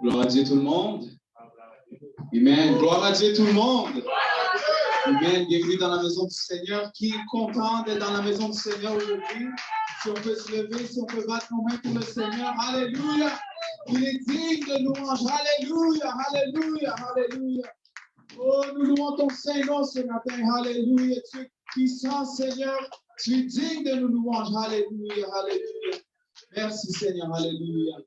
Gloire à Dieu tout le monde. Amen. Gloire à Dieu tout le monde. Amen. Bienvenue dans la maison du Seigneur. Qui est content d'être dans la maison du Seigneur aujourd'hui? Si on peut se lever, si on peut battre nos mains pour le Seigneur. Alléluia. Il est digne de louange. Alléluia. Alléluia. Alléluia. Oh, nous louons ton Saint-Nom ce matin. Alléluia. Tu es puissant, Seigneur. Tu es digne de nos louanges. Alléluia. Alléluia. Merci, Seigneur. Alléluia.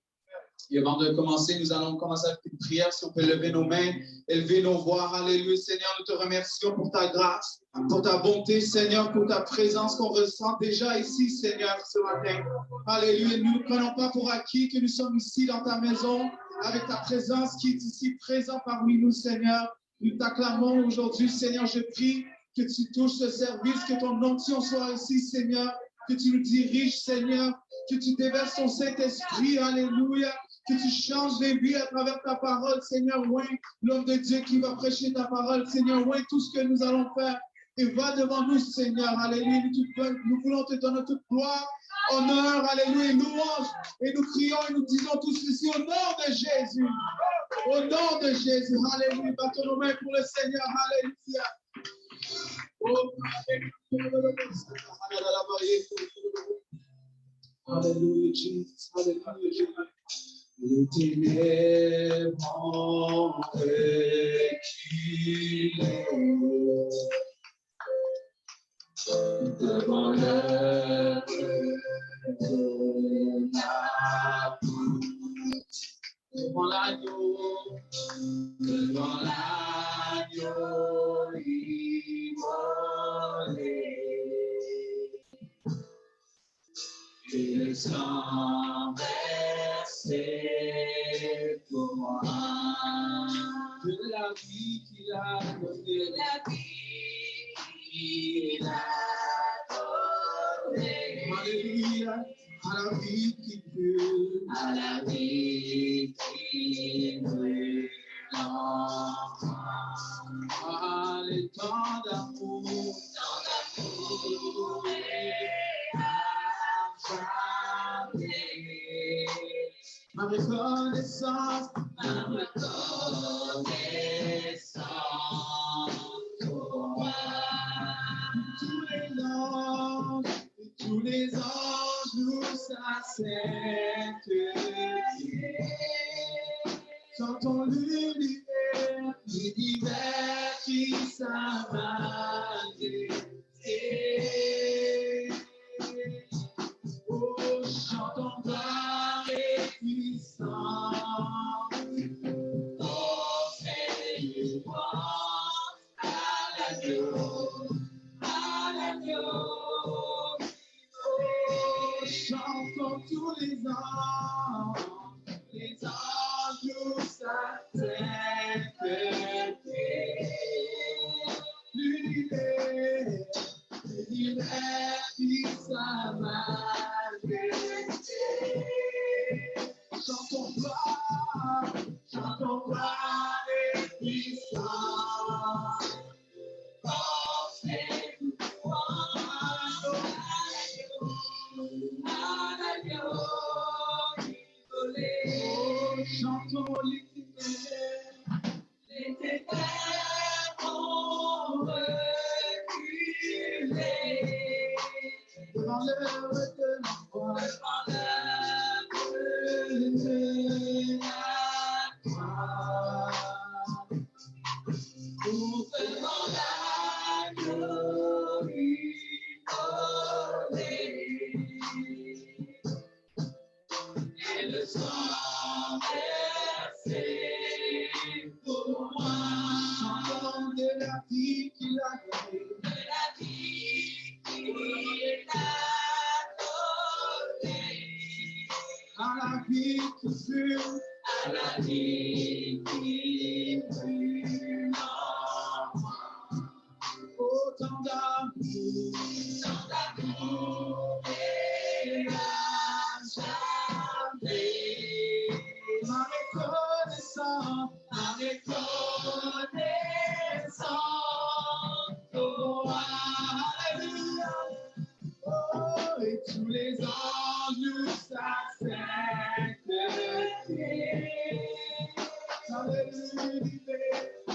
Et avant de commencer, nous allons commencer avec une prière. Si on peut lever nos mains, élever nos voix. Alléluia. Seigneur, nous te remercions pour ta grâce, pour ta bonté, Seigneur, pour ta présence qu'on ressent déjà ici, Seigneur, ce matin. Alléluia. Nous ne prenons pas pour acquis que nous sommes ici dans ta maison, avec ta présence qui est ici présent parmi nous, Seigneur. Nous t'acclamons aujourd'hui, Seigneur. Je prie que tu touches ce service, que ton onction soit ici, Seigneur, que tu nous diriges, Seigneur, que tu déverses ton Saint-Esprit. Alléluia. Que tu changes les vies à travers ta parole, Seigneur. Oui, l'homme de Dieu qui va prêcher ta parole, Seigneur. Oui, tout ce que nous allons faire. Et va devant nous, Seigneur. Alléluia. Nous voulons te donner toute gloire, honneur, alléluia, louange. Et nous crions et nous disons tous ceci au nom de Jésus. Au nom de Jésus. Alléluia. Battons nos mains pour le Seigneur. Alléluia. Oh, alléluia, Jesus. Alléluia, Jésus. Les ténèbres reculées devant l'œuvre de la poutre, devant l'agneau immolé, et le sang versé pour moi, de la vie qu'il a donnée, de la vie qu'il a donnée, alléluia, à la vie qui brûle, à la vie qui brûle enfin, ah, les temps d'amour ma reconnaissance pour moi. Tous les anges nous sa sainteté. Chantons l'univers qui sa majesté. Oh, chantons gloire et puissance. Oh, c'est louange à l'agneau. Oh, chantons tous les anges nous sa sainteté. L'univers qui sa majesté. Chantons gloire et puissance. Oh, c'est louange à l'agneau immolé. Oh, chantons les ténèbres ont reculé devant l'œuvre de la croix, devant l'agneau immolé, et le sang versé pour moi. Chantons de la vie qu'il a donnée, de la vie qu'il a donnée, à la vie qui brûle, à la vie qui brûle en moi. Autant d'amour et à jamais. Ma reconnaissance, oh, alléluia. Oh, et tous les anges nous sa sainteté.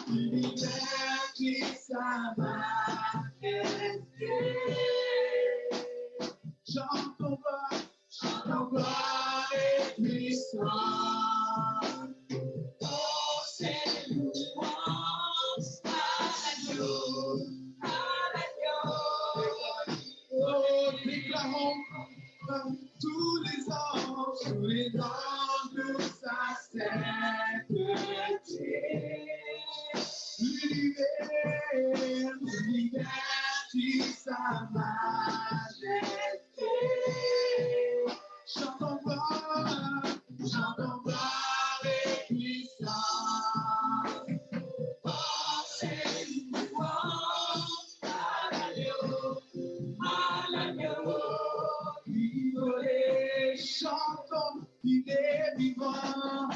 l'univers qui sa majesté. Chante ton gloire et puissance. Oh, c'est louange à l'agneau, à l'agneau. Oh, déclarons tous les anges de sa sainteté. L'univers qui sa majesté. Chantons gloire et puissance. Oh, c'est louange à l'agneau, immolé. Chantons, il est vivant,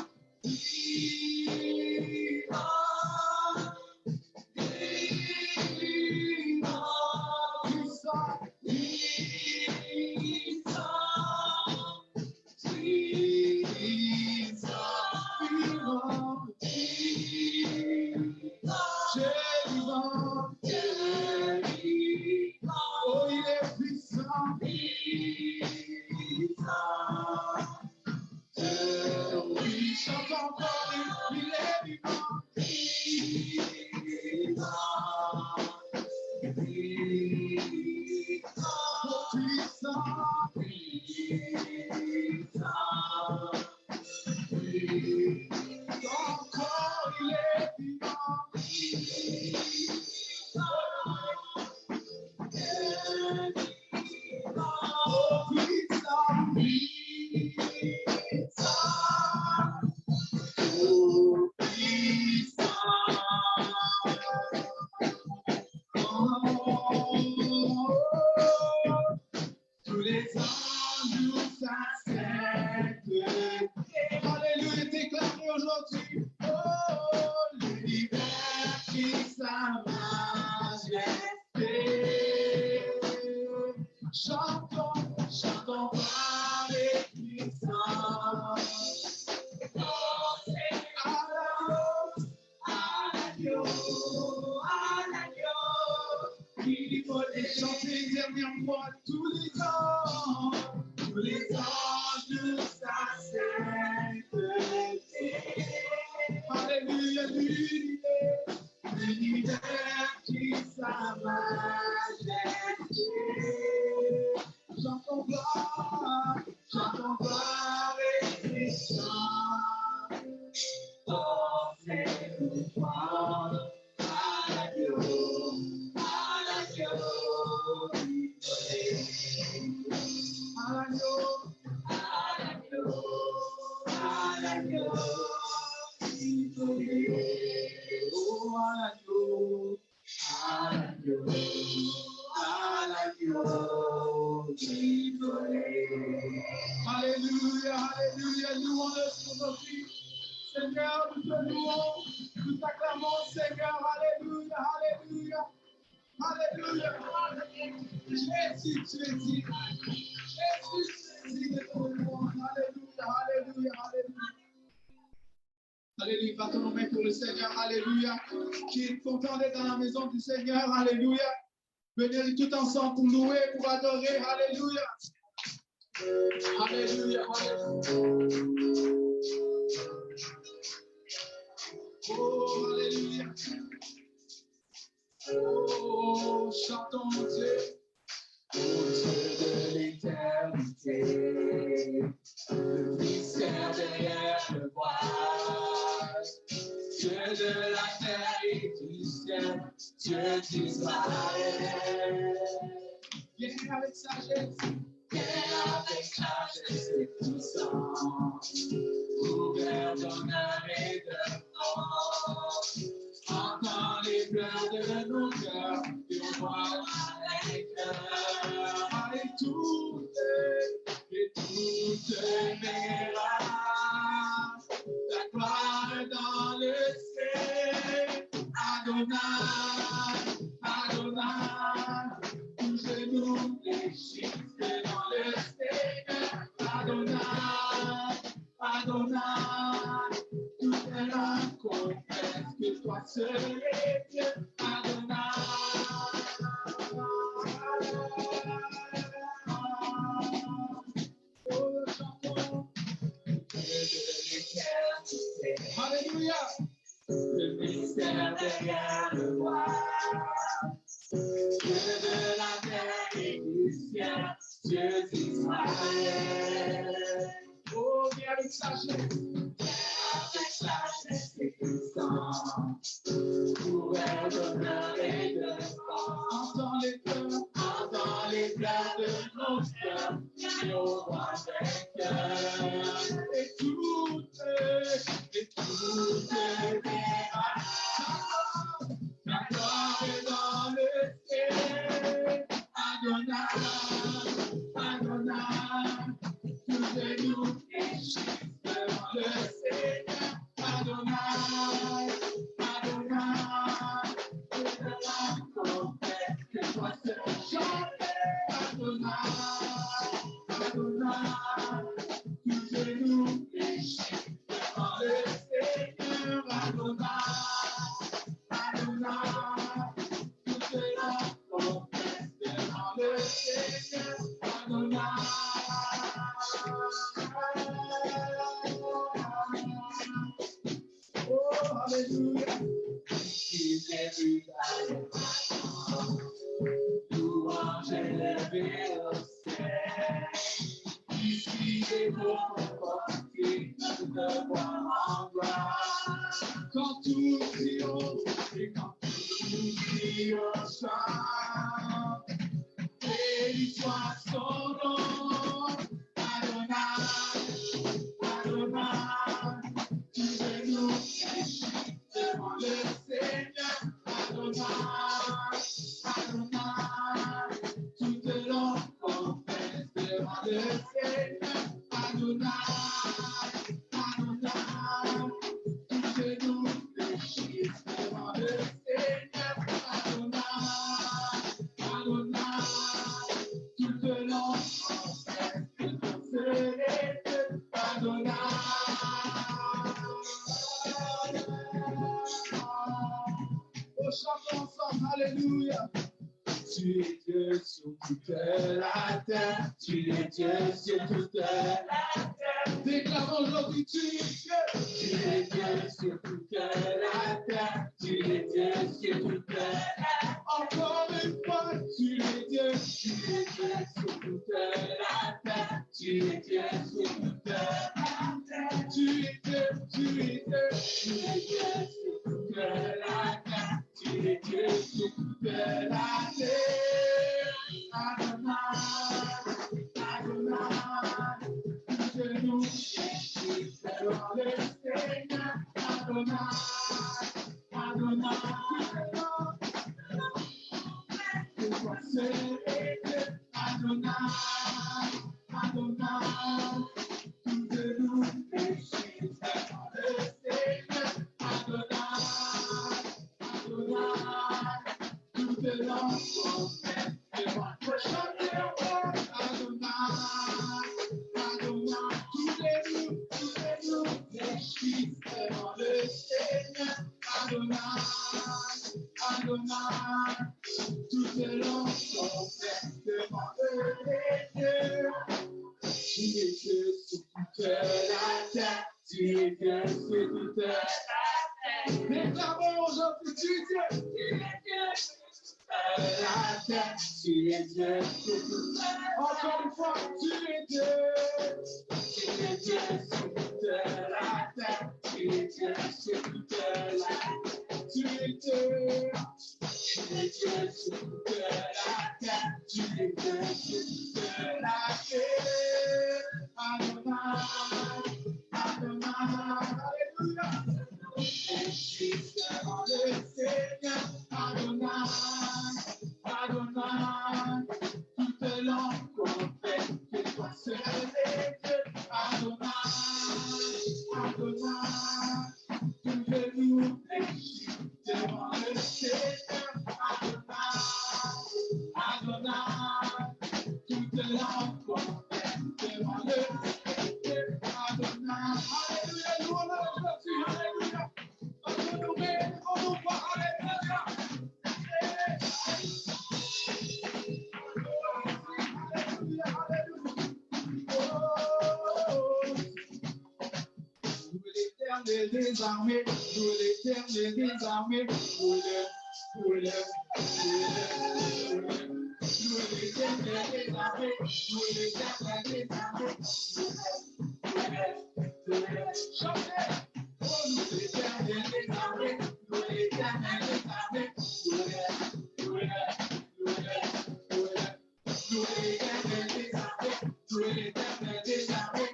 Alléluia, alléluia, louons-le sur nos vies. Seigneur, nous te louons, nous t'acclamons, Seigneur, alléluia, alléluia, alléluia. Jésus, tu es dit, Jésus, tu es dit de ton louange, alléluia, alléluia, alléluia. Alléluia, battons nos mains pour le Seigneur, alléluia, qui est content d'être dans la maison du Seigneur, alléluia. Venez tout ensemble pour louer, pour adorer, alléluia. Alléluia, alléluia. Oh, alléluia. Oh, chantons Dieu. Oh, Dieu de l'éternité, le mystère derrière le voile, Dieu de la terre et du ciel, Dieu d'Israël. Viens avec sagesse. Viens avec sagesse et puissance, ouvert ton âme et de force, entends les pleurs de nos cœurs, et on voit avec cœur, et toutes verras ta gloire dans le ciel, Adonai, Adonai, tous genoux fléchissent devant le Seigneur, Adonai, Adonai, tout est là qu'on toi seul est Dieu, Adonai. Oh, chantons. Alléluia. Le mystère derrière le voile. Dieu de la terre et du ciel, Dieu d'Israël. Oh, viens avec sagesse et puissance, pour être honneur et de force. Entends les pleurs de nos cœurs, et au roi vainqueur. Et toutes verras, ta gloire est dans le ciel. Adonai, Adonai, tous les genoux fléchissent devant le Seigneur. Adonai, Adonai, que de la confesse que toi seul chantes. Adonai, Adonai, tous les genoux fléchissent devant le Seigneur. Adonai, Adonai, toutes les confesse devant le Seigneur. Adonai. Oh, Alléluia. Il est vu louange élevée au ciel. Ici, les mots comportés de voir en gloire. Quand tout triomphe et quand tout triomphe chante, béni soit son nom. Adonai, Adonai, tous les noms devant le Seigneur. Adonai, Adonai, toutes langues confessent devant le Seigneur. Adonai, Adonai, tous les noms fléchissent devant le Seigneur. Adonai, Adonai, toutes langues confessent que ton seul est Dieu. Adonai. Oh, chantons ensemble, alléluia. Tu es Dieu sur toute la terre, tu es Dieu sur toute la terre. Déclarons aujourd'hui, tu es Dieu. Tu es Dieu sur toute la terre, tu es Dieu sur toute la terre. Encore une fois, tu es Dieu sur toute la terre, tu es Dieu sur toute la terre. Tu es Dieu, tu es Dieu, tu es Dieu sur toute la terre. Tu es Dieu sur toute la terre. Adonai, Adonai, tous les genoux fléchissent devant le Seigneur. Adonai, Adonai, que toi seul est Dieu. Adonai, Adonai, tous les genoux fléchissent devant le Seigneur. Adonai, Adonai, toutes les langues confessent devant le Seigneur. Adonai, Adonai, tous les noms fléchissent devant le Seigneur. Adonai, Adonai, toutes les langues confessent devant le Seigneur. Tu es Dieu sur toute la terre, tu es Dieu sur toute la terre. Déclarons aujourd'hui, tu es Dieu. Tu es Dieu sur la terre, tu es Dieu sur toute la terre. Encore une fois, tu es Dieu. Tu es Dieu sur toute la terre, tu es Dieu sur toute la terre. Tu es Dieu. Tu es Dieu sur toute la terre, tu es Dieu sur toute la terre. Adonai, Adonai, alléluia. Fléchissent devant le Seigneur. Adonai, Adonai, toutes langues confessent que toi seul est Dieu. Adonai, Adonai, tous les genoux fléchissent devant le Seigneur. Adonai, Adonai, toutes L'éternel des armées, nous l'éternel des armées, nous l'éternel des armées, nous l'éternel des armées, chantez, oh nous l'éternel des armées, nous l'éternel des armées, nous l'éternel des armées, nous l'éternel des armées,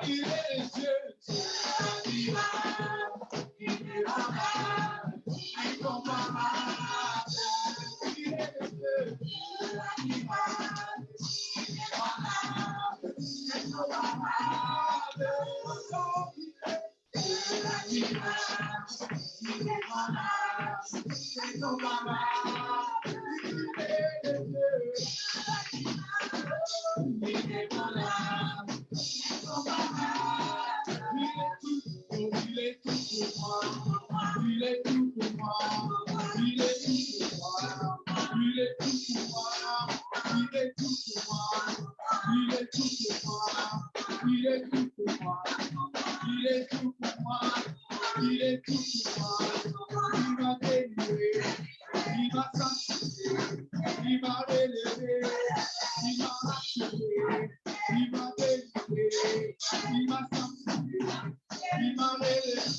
il est Dieu, incomparable, incomparable, il est Dieu, incomparable, il est tout pour moi, il est tout pour moi, il est tout pour moi, il est tout pour moi, il est tout pour moi, il est tout pour moi, il est tout pour moi, il est tout pour moi, il est tout pour moi, il m'a délivré, il m'a sanctifié, il m'a relevé, il m'a racheté, il m'a délivré, il m'a sanctifié, il m'a relevé,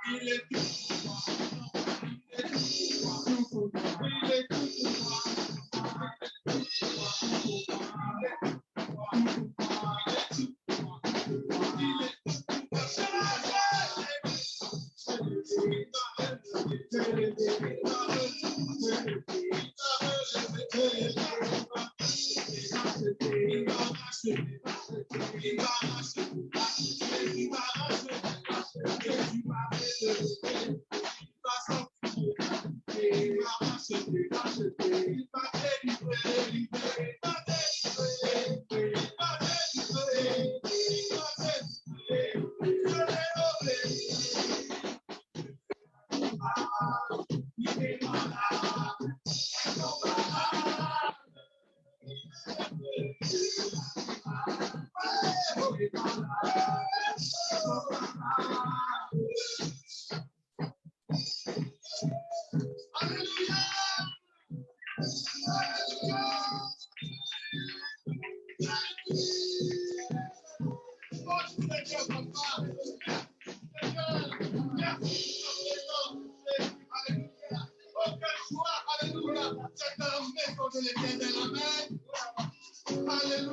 il est tout pour moi, il est tout pour moi,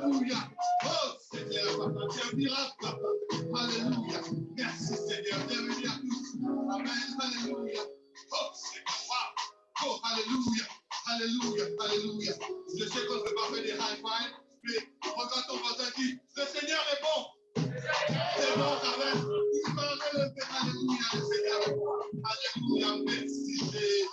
Alléluia. Oh Seigneur, papa, tu es un miracle, papa. Alléluia. Merci Seigneur. Bienvenue à tous. Amen. Alléluia. Oh Seigneur. Wow. Oh, alléluia. Alléluia. Alléluia. Je sais qu'on ne peut pas faire des high five, mais regarde ton voisin qui dit, le Seigneur est bon. C'est bon, amen. Il va relever. Alléluia, le Seigneur est bon. Alléluia. Merci Jésus.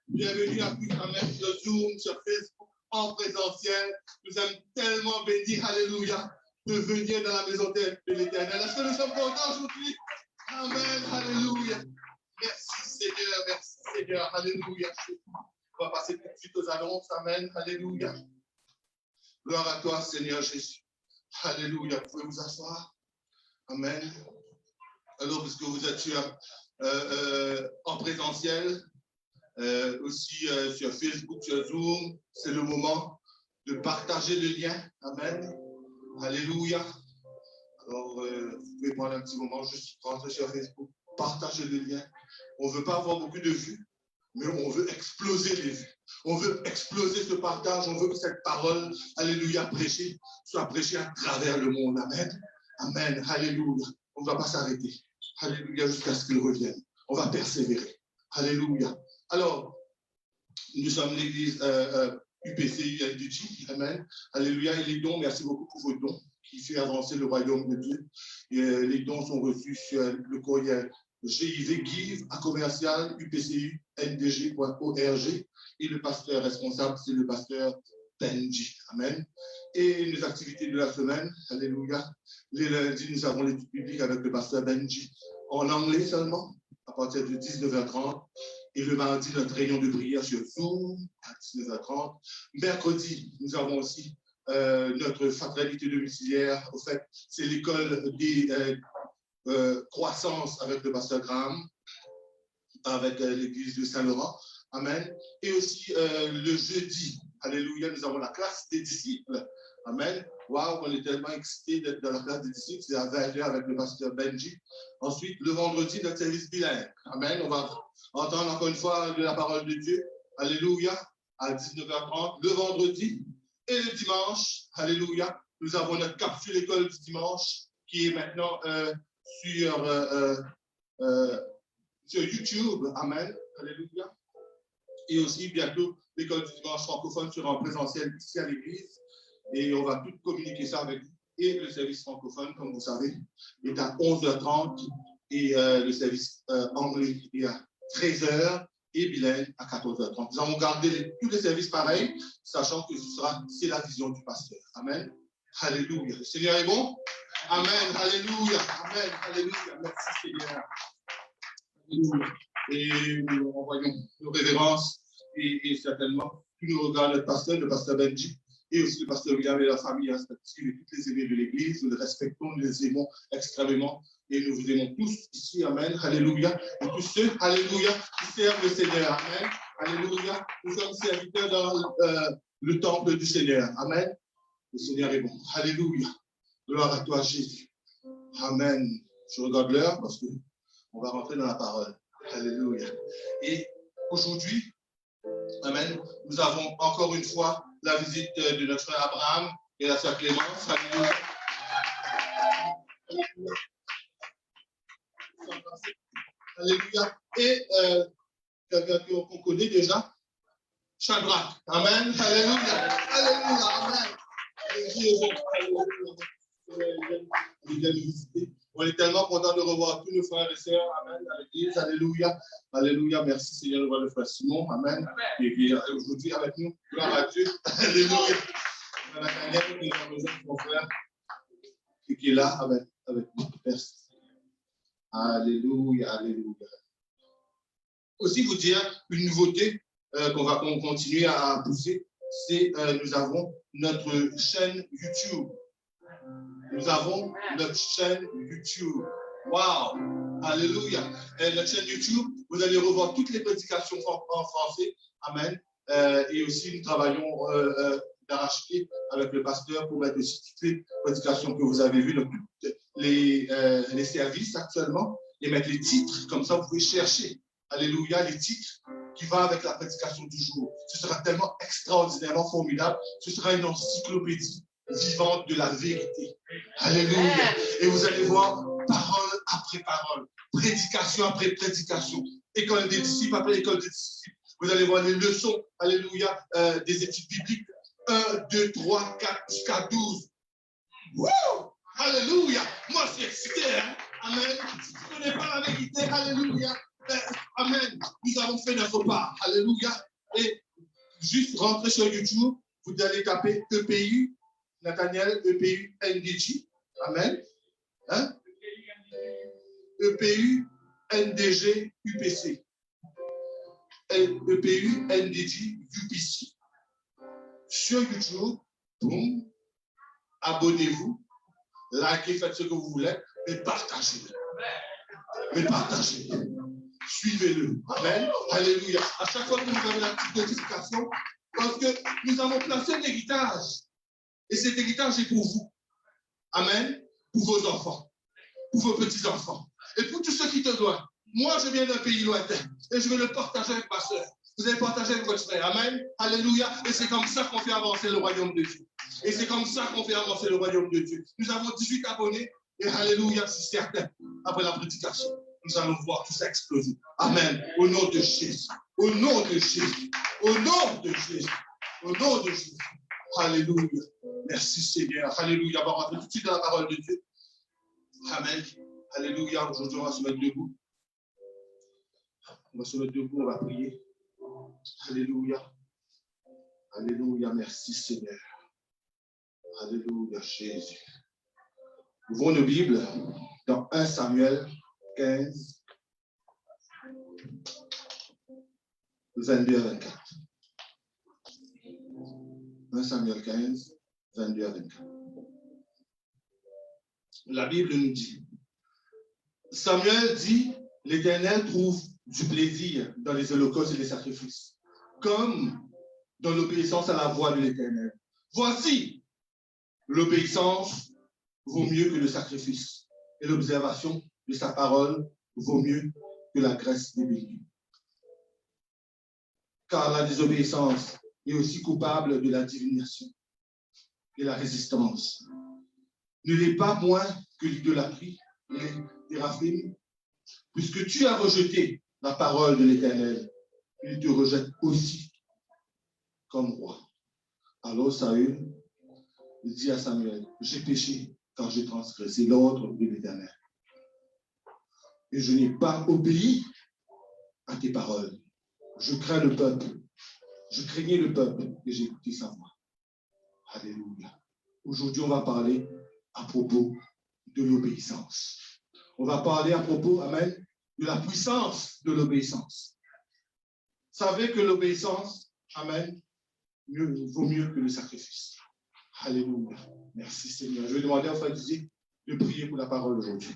Bienvenue à tous, amen, sur Zoom, sur Facebook, en présentiel. Nous sommes tellement bénis, alléluia, de venir dans la maison de l'Éternel. Est-ce que nous sommes contents aujourd'hui? Amen, alléluia. Merci Seigneur, alléluia. On va passer tout de suite aux annonces, amen, alléluia. Gloire à toi, Seigneur Jésus. Alléluia. Vous pouvez vous asseoir. Amen. Alors, puisque vous êtes en présentiel, aussi sur Facebook, sur Zoom, c'est le moment de partager le lien. Amen. Alléluia. Alors, vous pouvez prendre un petit moment, juste rentrer sur Facebook, partager le lien. On ne veut pas avoir beaucoup de vues, mais on veut exploser les vues. On veut exploser ce partage. On veut que cette parole, alléluia, prêchée, soit prêchée à travers le monde. Amen. Amen. Alléluia. On ne va pas s'arrêter. Alléluia, jusqu'à ce qu'il revienne. On va persévérer. Alléluia. Alors, nous sommes l'église UPCI LDG. Amen. Alléluia. Et les dons, merci beaucoup pour vos dons qui fait avancer le royaume de Dieu. Et, les dons sont reçus sur le courriel giv@upcindg.org. Et le pasteur responsable, c'est le pasteur Benji. Amen. Et les activités de la semaine, alléluia. Les lundis, nous avons l'étude publique avec le pasteur Benji en anglais seulement, à partir de 19h30. Et le mardi, notre réunion de prière sur Zoom à 19h30. Mercredi, nous avons aussi notre fraternité domiciliaire. Au fait, c'est l'école des croissance avec le pasteur Graham, avec l'église de Saint-Laurent. Amen. Et aussi le jeudi, alléluia, nous avons la classe des disciples. Amen. Waouh, on est tellement excités d'être dans la classe des disciples. C'est à 20h avec le pasteur Benji. Ensuite, le vendredi, notre service bilingue. Amen. On va entendre encore une fois de la parole de Dieu. Alléluia. À 19h30, le vendredi. Et le dimanche, alléluia, nous avons notre capsule école du dimanche qui est maintenant sur YouTube. Amen. Alléluia. Et aussi, bientôt, l'école du dimanche francophone sera en présentiel ici à l'église. Et on va tout communiquer ça avec vous. Et le service francophone, comme vous savez, est à 11h30. Et le service anglais est à 13h. Et bilingue à 14h30. Nous allons garder tous les services pareils, sachant que c'est la vision du pasteur. Amen. Alléluia. Le Seigneur est bon. Amen. Alléluia. Amen. Alléluia. Merci Seigneur. Alléluia. Et nous envoyons nos révérences et certainement, tous nous regardons le pasteur Benji, et aussi le pasteur William et la famille respective et toutes les aînés de l'Église. Nous les respectons, nous les aimons extrêmement. Et nous vous aimons tous ici, amen, alléluia. Et tous ceux, alléluia, qui servent le Seigneur, amen, alléluia. Nous sommes serviteurs dans le temple du Seigneur, amen. Le Seigneur est bon, alléluia. Gloire à toi, Jésus. Amen. Je regarde l'heure parce qu'on va rentrer dans la parole. Alléluia. Et aujourd'hui, amen, nous avons encore une fois la visite de notre frère Abraham et la sœur Clémence. Alléluia. Alléluia. Alléluia. Et quelqu'un qu'on connaît déjà, Shadrach. Amen. Alléluia. Alléluia. Amen. On est tellement content de revoir tous nos frères et sœurs. Amen. À l'église. Alléluia. Alléluia. Merci Seigneur de voir le frère Simon. Amen. Et puis aujourd'hui avec nous, gloire à Dieu. Alléluia. Dans la manière que nous avons besoin de mon frère qui est là avec nous. Merci. Alléluia, alléluia. Aussi vous dire une nouveauté qu'on va continuer à pousser, c'est nous avons notre chaîne YouTube. Nous avons notre chaîne YouTube. Wow! Alléluia. Et notre chaîne YouTube, vous allez revoir toutes les prédications en français. Amen. Et aussi, nous travaillons d'arrache-pied avec le pasteur pour mettre aussi toutes les prédications que vous avez vues, donc toutes les services actuellement, et mettre les titres, comme ça vous pouvez chercher, alléluia, les titres qui vont avec la prédication du jour. Ce sera tellement extraordinairement formidable, ce sera une encyclopédie, vivante de la vérité. Alléluia. Et vous allez voir parole après parole, prédication après prédication, école des disciples après école des disciples. Vous allez voir les leçons, alléluia, des études bibliques. 1, 2, 3, 4, jusqu'à 12. Wouh! Alléluia. Moi, je suis excité. Hein? Amen. Si tu ne connais pas la vérité, alléluia. Amen. Nous avons fait notre part. Alléluia. Et juste rentrer sur YouTube, vous allez taper EPU, Nathaniel, EPU, NDJ. Amen. Hein? EPU, NDG, UPC. EPU, NDJ, UPC. Sur YouTube, boum, abonnez-vous, likez, faites ce que vous voulez, mais partagez-le. Mais partagez-le. Suivez-le. Amen. Alléluia. À chaque fois que vous avez la petite notification, parce que nous avons placé un héritage. Et cet héritage est pour vous. Amen. Pour vos enfants. Pour vos petits-enfants. Et pour tous ceux qui te doivent. Moi, je viens d'un pays lointain. Et je veux le partager avec ma soeur. Vous allez partager avec votre frère. Amen. Alléluia. Et c'est comme ça qu'on fait avancer le royaume de Dieu. Et c'est comme ça qu'on fait avancer le royaume de Dieu. Nous avons 18 abonnés. Et alléluia, c'est certain. Après la prédication, nous allons voir tout ça exploser. Amen. Au nom de Jésus. Au nom de Jésus. Au nom de Jésus. Au nom de Jésus. Alléluia. Merci Seigneur. Alléluia. On va rentrer tout de suite dans la parole de Dieu. Amen. Alléluia. Aujourd'hui, on va se mettre debout. On va se mettre debout, on va prier. Alléluia. Alléluia. Merci Seigneur. Alléluia, Jésus. Ouvrons nos Bibles dans 1 Samuel 15, 22 à 24. 1 Samuel 15, 22 à 24. La Bible nous dit, Samuel dit, l'Éternel trouve du plaisir dans les holocaustes et les sacrifices, comme dans l'obéissance à la voix de l'Éternel. Voici, l'obéissance vaut mieux que le sacrifice, et l'observation de sa parole vaut mieux que la graisse des béliers. Car la désobéissance est aussi coupable de la divination et la résistance. Ne l'est pas moins que l'idolâtrie et les téraphim, puisque tu as rejeté la parole de l'Éternel, il te rejette aussi comme roi. Alors Saül dit à Samuel, j'ai péché quand j'ai transgressé l'ordre de l'Éternel. Et je n'ai pas obéi à tes paroles. Je crains le peuple. Je craignais le peuple et j'ai écouté sa voix. Alléluia. Aujourd'hui, on va parler à propos de l'obéissance. On va parler à propos, amen, de la puissance de l'obéissance. Savez que l'obéissance, amen, vaut mieux que le sacrifice. Alléluia. Merci Seigneur. Je vais demander à Frère Didier de prier pour la parole aujourd'hui.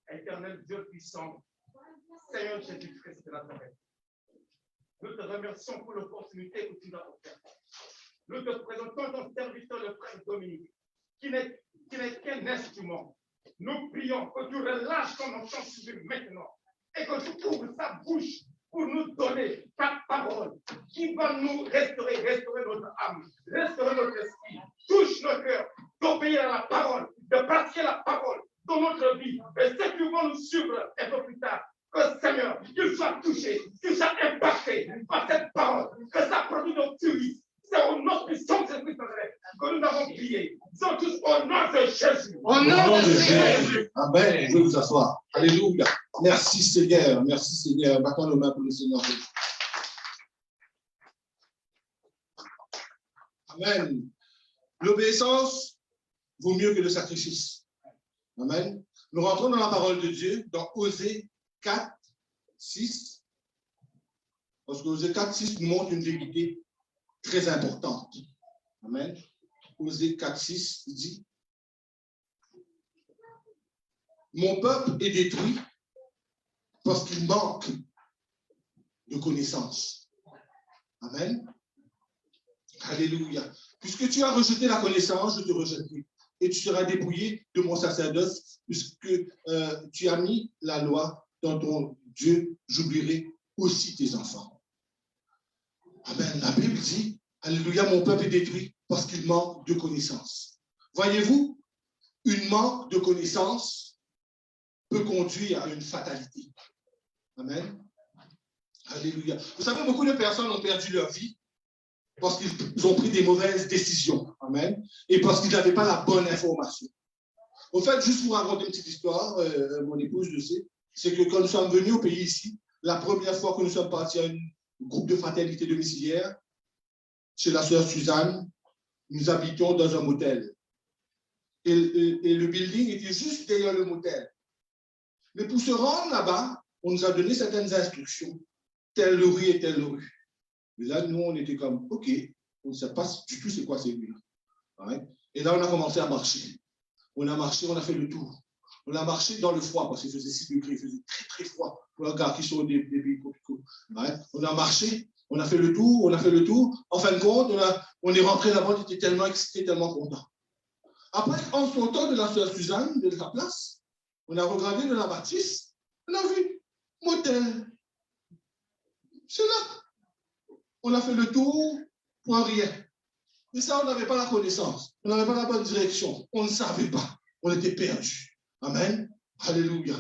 Éternel Dieu puissant, Seigneur Jésus-Christ de Nazareth, nous te remercions pour l'opportunité que tu nous as offerte. Nous te présentons ton serviteur, le frère Dominique, qui n'est qu'un instrument. Nous prions que tu relâches ton enfant sur lui maintenant et que tu ouvres sa bouche pour nous donner ta parole qui va nous restaurer notre âme, restaurer notre esprit, touche nos cœurs, d'obéir à la parole, de pratiquer la parole dans notre vie. Et ceux qui vont nous suivre un peu plus tard, que Seigneur, qu'ils soient touchés, qu'ils soient impactés par cette parole, que ça produit nos fruits. C'est au nom puissant de Jésus que nous avons prié. Nous sommes tous au nom de Jésus. Au nom de Jésus. Amen. Je vais vous asseoir. Alléluia. Merci Seigneur. Merci Seigneur. Battons nos mains pour le Seigneur. Amen. L'obéissance vaut mieux que le sacrifice. Amen. Nous rentrons dans la parole de Dieu, dans Osée 4, 6. Parce que Osée 4, 6 nous montre une vérité très importante. Amen. Osée 4, 6 dit, mon peuple est détruit parce qu'il manque de connaissance. Amen. Alléluia. Puisque tu as rejeté la connaissance, je te rejetterai. Et tu seras dépouillé de mon sacerdoce, puisque tu as mis la loi dans ton Dieu, j'oublierai aussi tes enfants. Amen. La Bible dit, alléluia, mon peuple est détruit parce qu'il manque de connaissances. Voyez-vous, une manque de connaissances peut conduire à une fatalité. Amen. Alléluia. Vous savez, beaucoup de personnes ont perdu leur vie parce qu'ils ont pris des mauvaises décisions. Amen. Et parce qu'ils n'avaient pas la bonne information. En fait, juste pour raconter une petite histoire, mon épouse le sait, c'est que quand nous sommes venus au pays ici, la première fois que nous sommes partis à un groupe de fraternité domiciliaire, chez la sœur Suzanne, nous habitions dans un motel. Et le building était juste derrière le motel. Mais pour se rendre là-bas, on nous a donné certaines instructions, telle rue et telle rue. Mais là, nous, on était comme, OK, on ne sait pas du tout c'est quoi ces rues-là. Ouais. Et là, on a commencé à marcher. On a marché, on a fait le tour. On a marché dans le froid, parce qu'il faisait 6 degrés, il faisait très, très froid. Pour un gars qui sont des pays tropicaux. Ouais. On a marché, on a fait le tour, on a fait le tour. En fin de compte, on est rentré là-bas, on était tellement excité, tellement content. Après, en sortant de la sœur Suzanne, de sa place, on a regardé de la bâtisse, on a vu motel. C'est là. On a fait le tour pour rien. Et ça, on n'avait pas la connaissance. On n'avait pas la bonne direction. On ne savait pas. On était perdus. Amen. Alléluia.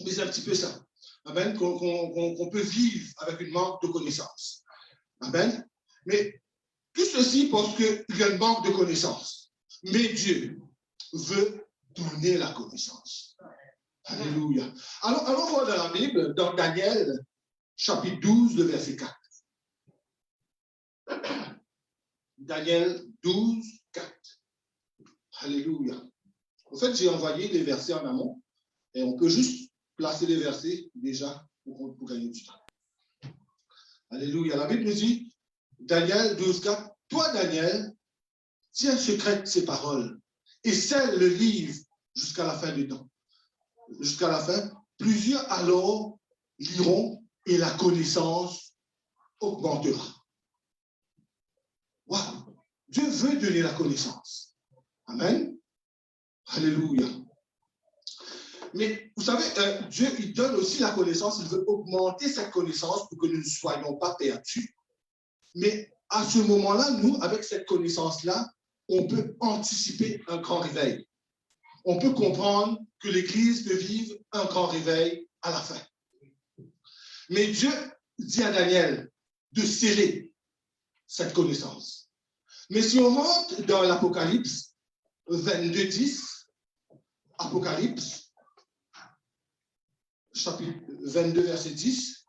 Mais c'est un petit peu ça. Amen. Qu'on peut vivre avec une manque de connaissance. Amen. Mais tout ceci parce qu'il y a une manque de connaissance. Mais Dieu veut donner la connaissance. Alléluia. Alors, allons voir dans la Bible, dans Daniel, chapitre 12, le verset 4. Daniel 12, 4. Alléluia. En fait, j'ai envoyé les versets en amont et on peut juste placer les versets déjà pour gagner du temps. Alléluia. La Bible nous dit, Daniel 12, 4. Toi, Daniel, tiens secrète ces paroles et scelle le livre jusqu'à la fin du temps. Jusqu'à la fin, plusieurs alors liront et la connaissance augmentera. Wow. Dieu veut donner la connaissance. Amen. Alléluia. Mais vous savez, Dieu, il donne aussi la connaissance, il veut augmenter cette connaissance pour que nous ne soyons pas perdus. Mais à ce moment-là, nous, avec cette connaissance-là, on peut anticiper un grand réveil. On peut comprendre que l'Église peut vivre un grand réveil à la fin. Mais Dieu dit à Daniel de sceller cette connaissance. Mais si on rentre dans l'Apocalypse 22, 10, Apocalypse, chapitre 22, verset 10,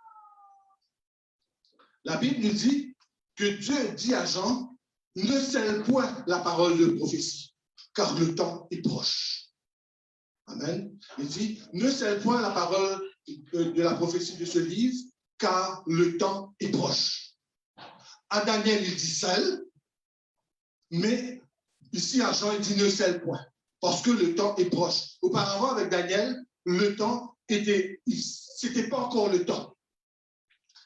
la Bible nous dit que Dieu dit à Jean, ne scelle point la parole de prophétie, car le temps est proche. Amen. Il dit, ne scelle point la parole de la prophétie de ce livre, car le temps est proche. À Daniel, il dit scelle, mais ici à Jean, il dit ne scelle point, parce que le temps est proche. Auparavant, avec Daniel, le temps c'était pas encore le temps.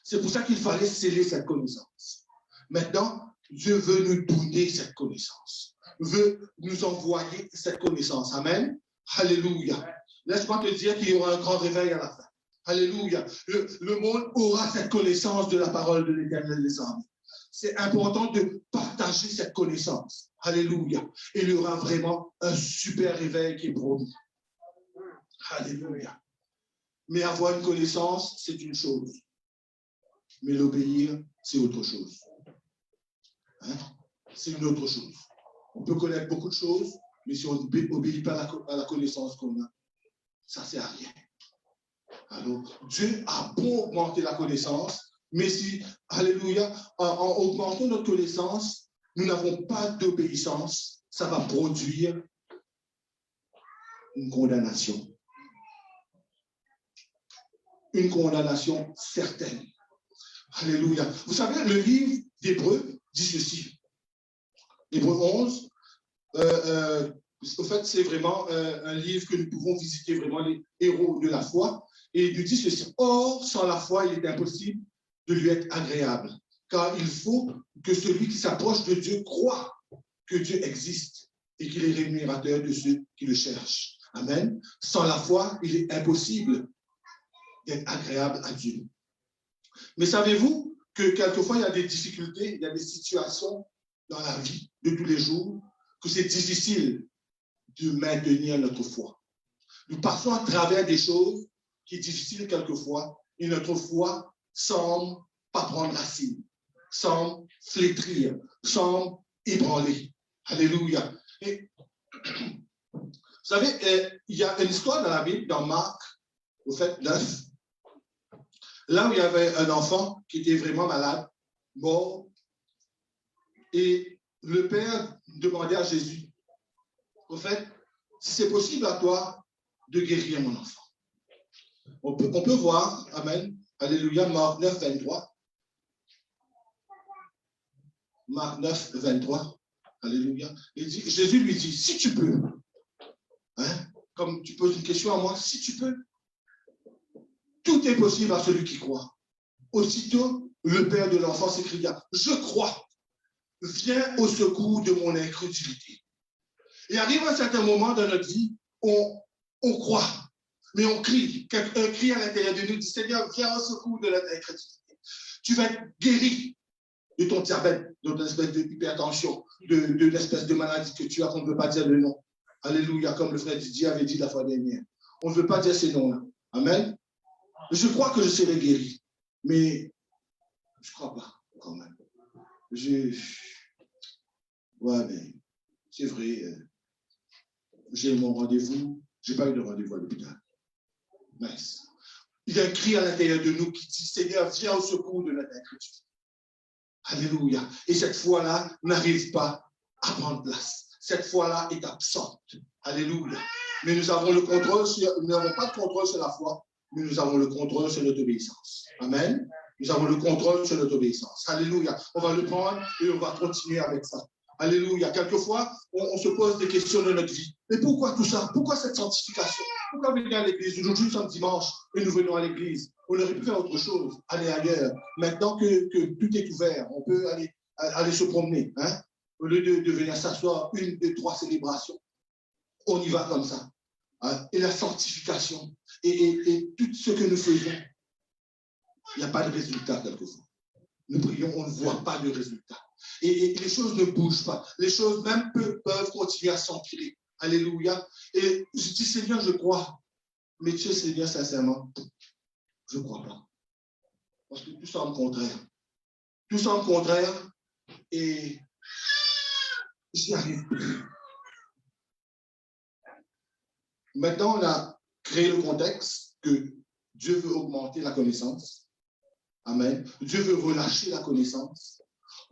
C'est pour ça qu'il fallait sceller cette connaissance. Maintenant, Dieu veut nous donner cette connaissance, veut nous envoyer cette connaissance. Amen. Alléluia. Laisse-moi te dire qu'il y aura un grand réveil à la fin. Alléluia. Le monde aura cette connaissance de la parole de l'Éternel des armées. C'est important de partager cette connaissance. Alléluia. Et il y aura vraiment un super réveil qui est promis. Alléluia. Mais avoir une connaissance, c'est une chose. Mais l'obéir, c'est autre chose. Hein? C'est une autre chose. On peut connaître beaucoup de choses, mais si on n'obéit pas à la connaissance qu'on a, ça ne sert à rien. Alors, Dieu a beau augmenter la connaissance, mais si, alléluia, en augmentant notre connaissance, nous n'avons pas d'obéissance, ça va produire une condamnation. Une condamnation certaine. Alléluia. Vous savez, le livre d'Hébreux dit ceci. Hébreux 11, en fait, c'est vraiment un livre que nous pouvons visiter vraiment les héros de la foi. Et il nous dit ceci. Or, sans la foi, il est impossible de lui être agréable. Car il faut que celui qui s'approche de Dieu croit que Dieu existe et qu'il est rémunérateur de ceux qui le cherchent. Amen. Sans la foi, il est impossible d'être agréable à Dieu. Mais savez-vous que quelquefois, il y a des difficultés, il y a des situations dans la vie de tous les jours que c'est difficile de maintenir notre foi. Nous passons à travers des choses qui sont difficiles quelquefois et notre foi semble pas prendre racine, semble flétrir, semble ébranler. Alléluia. Et, vous savez, il y a une histoire dans la Bible, dans Marc, au fait 9, là où il y avait un enfant qui était vraiment malade, mort, et le père demandait à Jésus, au fait, si c'est possible à toi de guérir mon enfant. On peut voir, amen, alléluia, Marc 9, 23. Marc 9, 23, alléluia. Jésus lui dit, si tu peux, hein, comme tu poses une question à moi, si tu peux, tout est possible à celui qui croit. Aussitôt, le père de l'enfant s'écria, je crois, viens au secours de mon incrédulité. Et arrive un certain moment dans notre vie, on croit, mais on crie. Un cri à l'intérieur de nous dit, Seigneur, viens au secours de notre incrédulité. Tu vas être guéri de ton diabète, de ton espèce d'hypertension, de l'espèce de maladie que tu as, qu'on ne veut pas dire le nom. Alléluia, comme le frère Didier avait dit la fois dernière. On ne veut pas dire ces noms-là. Amen. Je crois que je serai guéri, mais je ne crois pas quand même. Ouais, mais c'est vrai. J'ai mon rendez-vous. Je n'ai pas eu de rendez-vous à l'hôpital. Nice. Il y a un cri à l'intérieur de nous qui dit, Seigneur, viens au secours de notre incrédulité. Alléluia. Et cette foi-là n'arrive pas à prendre place. Cette foi-là est absente. Alléluia. Mais nous avons le contrôle nous n'avons pas de contrôle sur la foi, mais nous avons le contrôle sur notre obéissance. Amen. Nous avons le contrôle sur notre obéissance. Alléluia. On va le prendre et on va continuer avec ça. Alléluia. Quelquefois, on se pose des questions dans notre vie. Mais pourquoi tout ça? Pourquoi cette sanctification? Pourquoi venir à l'église? Aujourd'hui, nous sommes dimanche et nous venons à l'église. On aurait pu faire autre chose, aller ailleurs. Maintenant que tout est ouvert, on peut aller se promener. Hein? Au lieu de venir s'asseoir 1, 2, 3 célébrations, on y va comme ça. Hein? Et la sanctification et tout ce que nous faisons, il n'y a pas de résultat quelquefois. Nous prions, on ne voit pas de résultat. Et les choses ne bougent pas. Les choses même peuvent continuer à s'empirer. Alléluia. Et je dis, Seigneur, je crois. Mais Dieu, Seigneur, sincèrement, je ne crois pas. Parce que tout semble contraire. Tout semble contraire et j'y arrive plus. Maintenant, on a créé le contexte que Dieu veut augmenter la connaissance. Amen. Dieu veut relâcher la connaissance.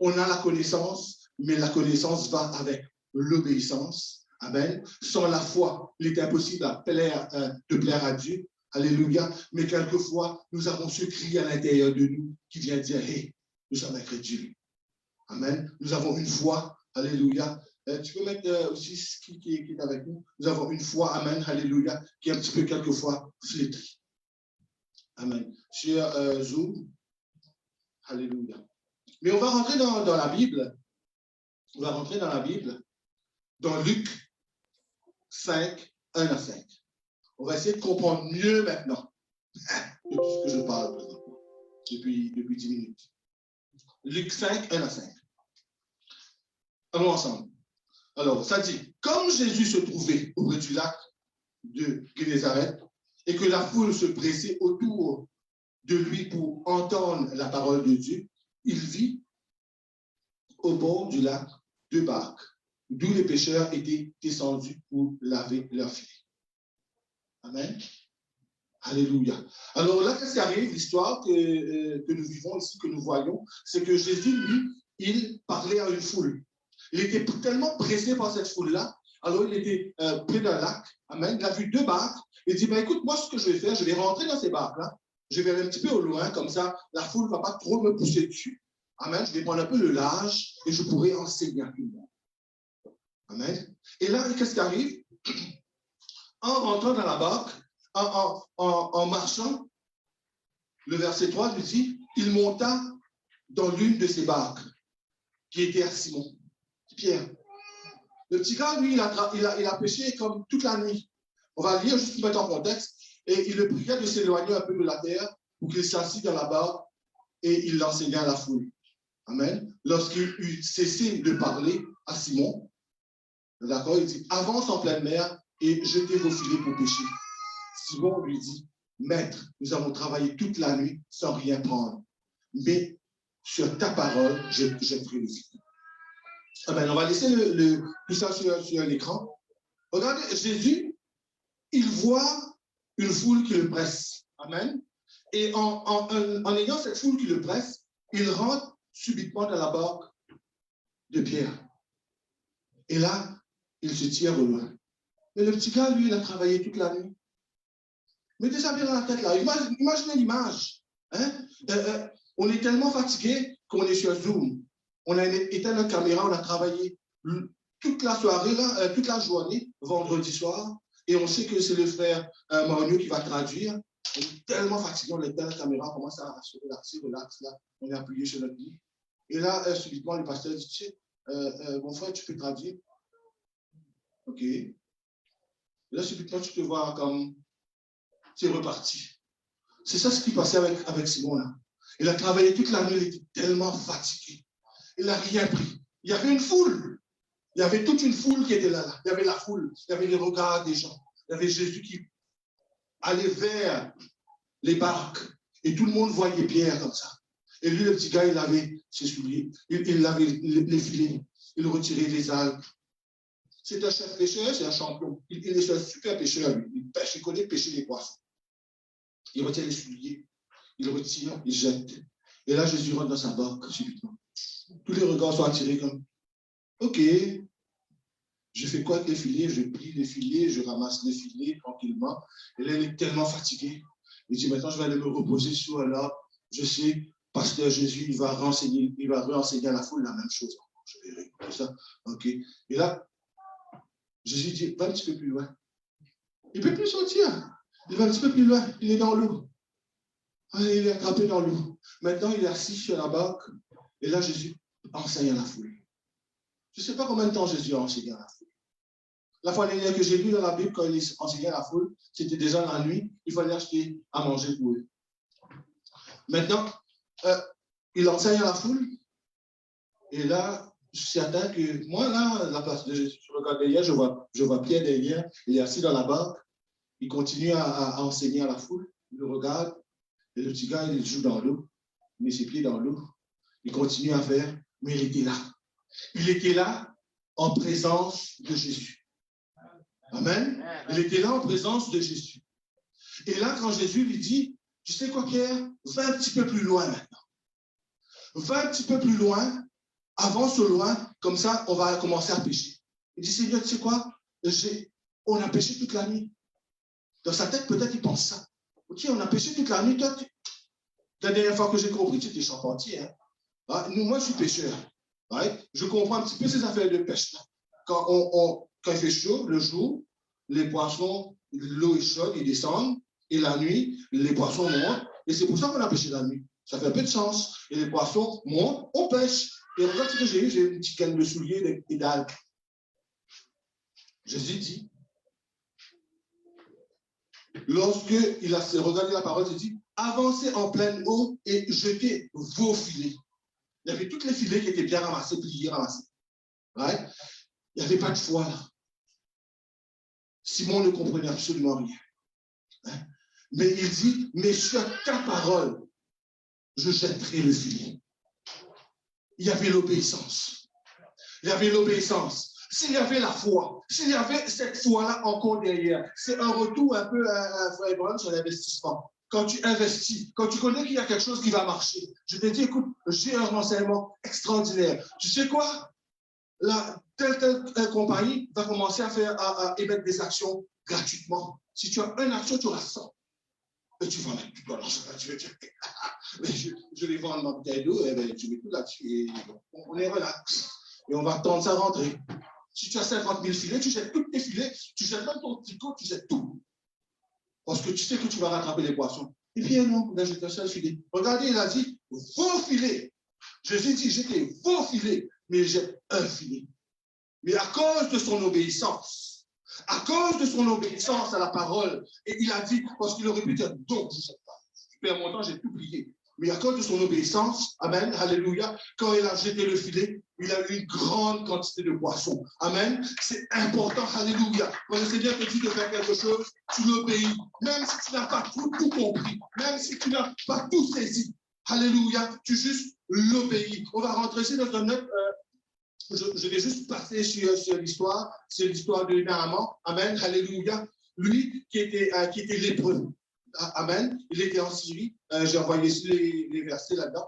On a la connaissance, mais la connaissance va avec l'obéissance. Amen. Sans la foi, il est impossible de plaire à Dieu. Alléluia. Mais quelquefois, nous avons ce cri à l'intérieur de nous qui vient dire, hey, nous sommes incrédules. Amen. Nous avons une foi. Alléluia. Tu peux mettre aussi ce qui est avec nous. Nous avons une foi. Amen. Alléluia. Qui est un petit peu quelquefois flétrie. Amen. Sur Zoom. Alléluia. Mais on va rentrer dans la Bible. On va rentrer dans la Bible. Dans Luc 5, 1 à 5. On va essayer de comprendre mieux maintenant de tout ce que je parle présentement, depuis 10 minutes. Luc 5, 1 à 5. Allons ensemble. Alors, ça dit, comme Jésus se trouvait auprès du lac de Génézareth et que la foule se pressait autour de lui pour entendre la parole de Dieu, il vit au bord du lac 2 barques, d'où les pêcheurs étaient descendus pour laver leurs filets. Amen. Alléluia. Alors là, qu'est-ce qui arrive? L'histoire que nous vivons ici, que nous voyons, c'est que Jésus, lui, il parlait à une foule. Il était tellement pressé par cette foule-là, alors il était près d'un lac. Amen. Il a vu 2 barques. Il dit, ben, écoute, moi, ce que je vais faire, je vais rentrer dans ces barques-là. Je vais aller un petit peu au loin, comme ça, la foule ne va pas trop me pousser dessus. Amen. Je vais prendre un peu le large et je pourrai enseigner à tout le monde. Amen. Et là, qu'est-ce qui arrive? En rentrant dans la barque, en marchant, le verset 3 nous dit, il monta dans l'une de ces barques qui était à Simon, Pierre. Le petit gars, lui, il a pêché comme toute la nuit. On va lire juste pour mettre en contexte. Et il le pria de s'éloigner un peu de la terre pour qu'il s'assit dans la barque et il l'enseigna à la foule. Amen. Lorsqu'il eut cessé de parler, à Simon, d'accord, il dit, avance en pleine mer et jetez vos filets pour pêcher. Simon lui dit, Maître, nous avons travaillé toute la nuit sans rien prendre, mais sur ta parole, je jetterai le filet. Amen. On va laisser tout ça sur l'écran. Regardez, Jésus, il voit une foule qui le presse. Amen. Et en ayant cette foule qui le presse, il rentre subitement dans la barque de Pierre. Et là, il se tire au loin. Mais le petit gars, lui, il a travaillé toute la nuit. Mettez ça bien dans la tête là. Imaginez l'image. Hein? On est tellement fatigué qu'on est sur Zoom. On a éteint notre caméra, on a travaillé toute la soirée, là, toute la journée, vendredi soir. Et on sait que c'est le frère Mario qui va traduire. On est tellement fatigué, on éteint la caméra, on commence à se relaxer, relax, là. On est appuyé sur notre lit. Et là, subitement, le pasteur dit, tu sais, mon frère, tu peux traduire? OK. Et là, subitement, tu peux voir comme c'est reparti. C'est ça ce qui passait avec Simon, là. Il a travaillé toute la nuit, il était tellement fatigué. Il n'a rien pris. Il y avait une foule. Il y avait toute une foule qui était là. Il y avait la foule. Il y avait les regards des gens. Il y avait Jésus qui allait vers les barques. Et tout le monde voyait Pierre comme ça. Et lui, le petit gars, il avait ses souliers. Il avait les filets. Il retirait les algues. C'est un chef pêcheur, c'est un champion. Il est un super pêcheur, lui. Il pêche, il connaît pêcher les poissons. Il retient les souliers. Il retire, il jette. Et là, Jésus rentre dans sa barque subitement. Tous les regards sont attirés comme, OK, je fais quoi avec les filets? Je plie les filets, je ramasse les filets tranquillement. Et là, il est tellement fatigué. Il dit, maintenant, je vais aller me reposer sur là. Je sais, pasteur Jésus, il va renseigner à la foule la même chose. Je vais récupérer ça. OK. Et là, Jésus dit, va un petit peu plus loin. Il ne peut plus sortir. Il va un petit peu plus loin. Il est dans l'eau. Il est attrapé dans l'eau. Maintenant, il est assis sur la barque. Et là, Jésus enseigne à la foule. Je ne sais pas combien de temps Jésus a enseigné à la foule. La fois dernière que j'ai lu dans la Bible, quand il enseignait à la foule, c'était déjà la nuit. Il fallait acheter à manger pour eux. Maintenant, il enseigne à la foule. Et là, je suis certain que moi, là, la place de Jésus, je regarde derrière, je vois Pierre derrière. Il est assis dans la barque. Il continue à enseigner à la foule. Il le regarde. Et le petit gars, il joue dans l'eau. Il met ses pieds dans l'eau. Il continue à faire, mais il était là. Il était là en présence de Jésus. Amen. Il était là en présence de Jésus. Et là, quand Jésus lui dit, tu sais quoi, Pierre, va un petit peu plus loin maintenant. Va un petit peu plus loin, avance au loin, comme ça, on va commencer à pêcher. Il dit, Seigneur, tu sais quoi, on a pêché toute la nuit. Dans sa tête, peut-être, il pense ça. Ok, on a pêché toute la nuit, toi, la dernière fois que j'ai compris, tu étais charpentier. Hein? Moi, je suis pêcheur. Right? Je comprends un petit peu ces affaires de pêche. Là. Quand il fait chaud, le jour, les poissons, l'eau est chaude, ils descendent. Et la nuit, les poissons montent. Et c'est pour ça qu'on a pêché la nuit. Ça fait un peu de sens. Et les poissons montent, on pêche. Et regarde ce que j'ai eu, j'ai une petite canne de souliers et d'algues. Jésus dit, lorsqu'il a regardé la parole, il dit, avancez en pleine eau et jetez vos filets. Il y avait tous les filets qui étaient bien ramassés, pliés, ramassés. Right? Il n'y avait pas de foi là. Simon ne comprenait absolument rien. Hein? Mais il dit, mais sur ta parole, je jetterai le filet. Il y avait l'obéissance. Il y avait l'obéissance. S'il y avait la foi, s'il y avait cette foi-là encore derrière, c'est un retour un peu à Frère Brown sur l'investissement. Quand tu investis, quand tu connais qu'il y a quelque chose qui va marcher, je te dis, écoute, j'ai un renseignement extraordinaire. Tu sais quoi? Telle compagnie va commencer à émettre des actions gratuitement. Si tu as une action, tu auras 100. Et tu vas mettre tout dans l'argent. Tu vas dire, je vais vendre ma bouteille d'eau, et ben, tu mets tout là-dessus. Et on est relax. Et on va tendre ça rentrer. Si tu as 50 000 filets, tu jettes tous tes filets, tu jettes même ton tricot, tu jettes tout. Parce que tu sais que tu vas rattraper les poissons. Et puis non, là, j'ai un seul filet. Regardez, il a dit, vos filets. Jésus dit, jetez vos filets, mais il jette un filet. Mais à cause de son obéissance, à la parole, et il a dit, parce qu'il aurait pu dire, donc, je ne jette pas. Je perds mon temps, j'ai tout plié. Mais à cause de son obéissance, amen, alléluia, quand il a jeté le filet, il a eu une grande quantité de poissons. Amen. C'est important, alléluia. Quand le Seigneur te dit de faire quelque chose, tu l'obéis. Même si tu n'as pas tout compris, même si tu n'as pas tout saisi. Alléluia, tu juste l'obéis. On va rentrer ici dans un autre. Je vais juste passer sur l'histoire. C'est l'histoire de Naaman. Amen, alléluia. Lui qui était lépreux. Amen. Il était en Syrie. J'ai envoyé ici les versets là-dedans.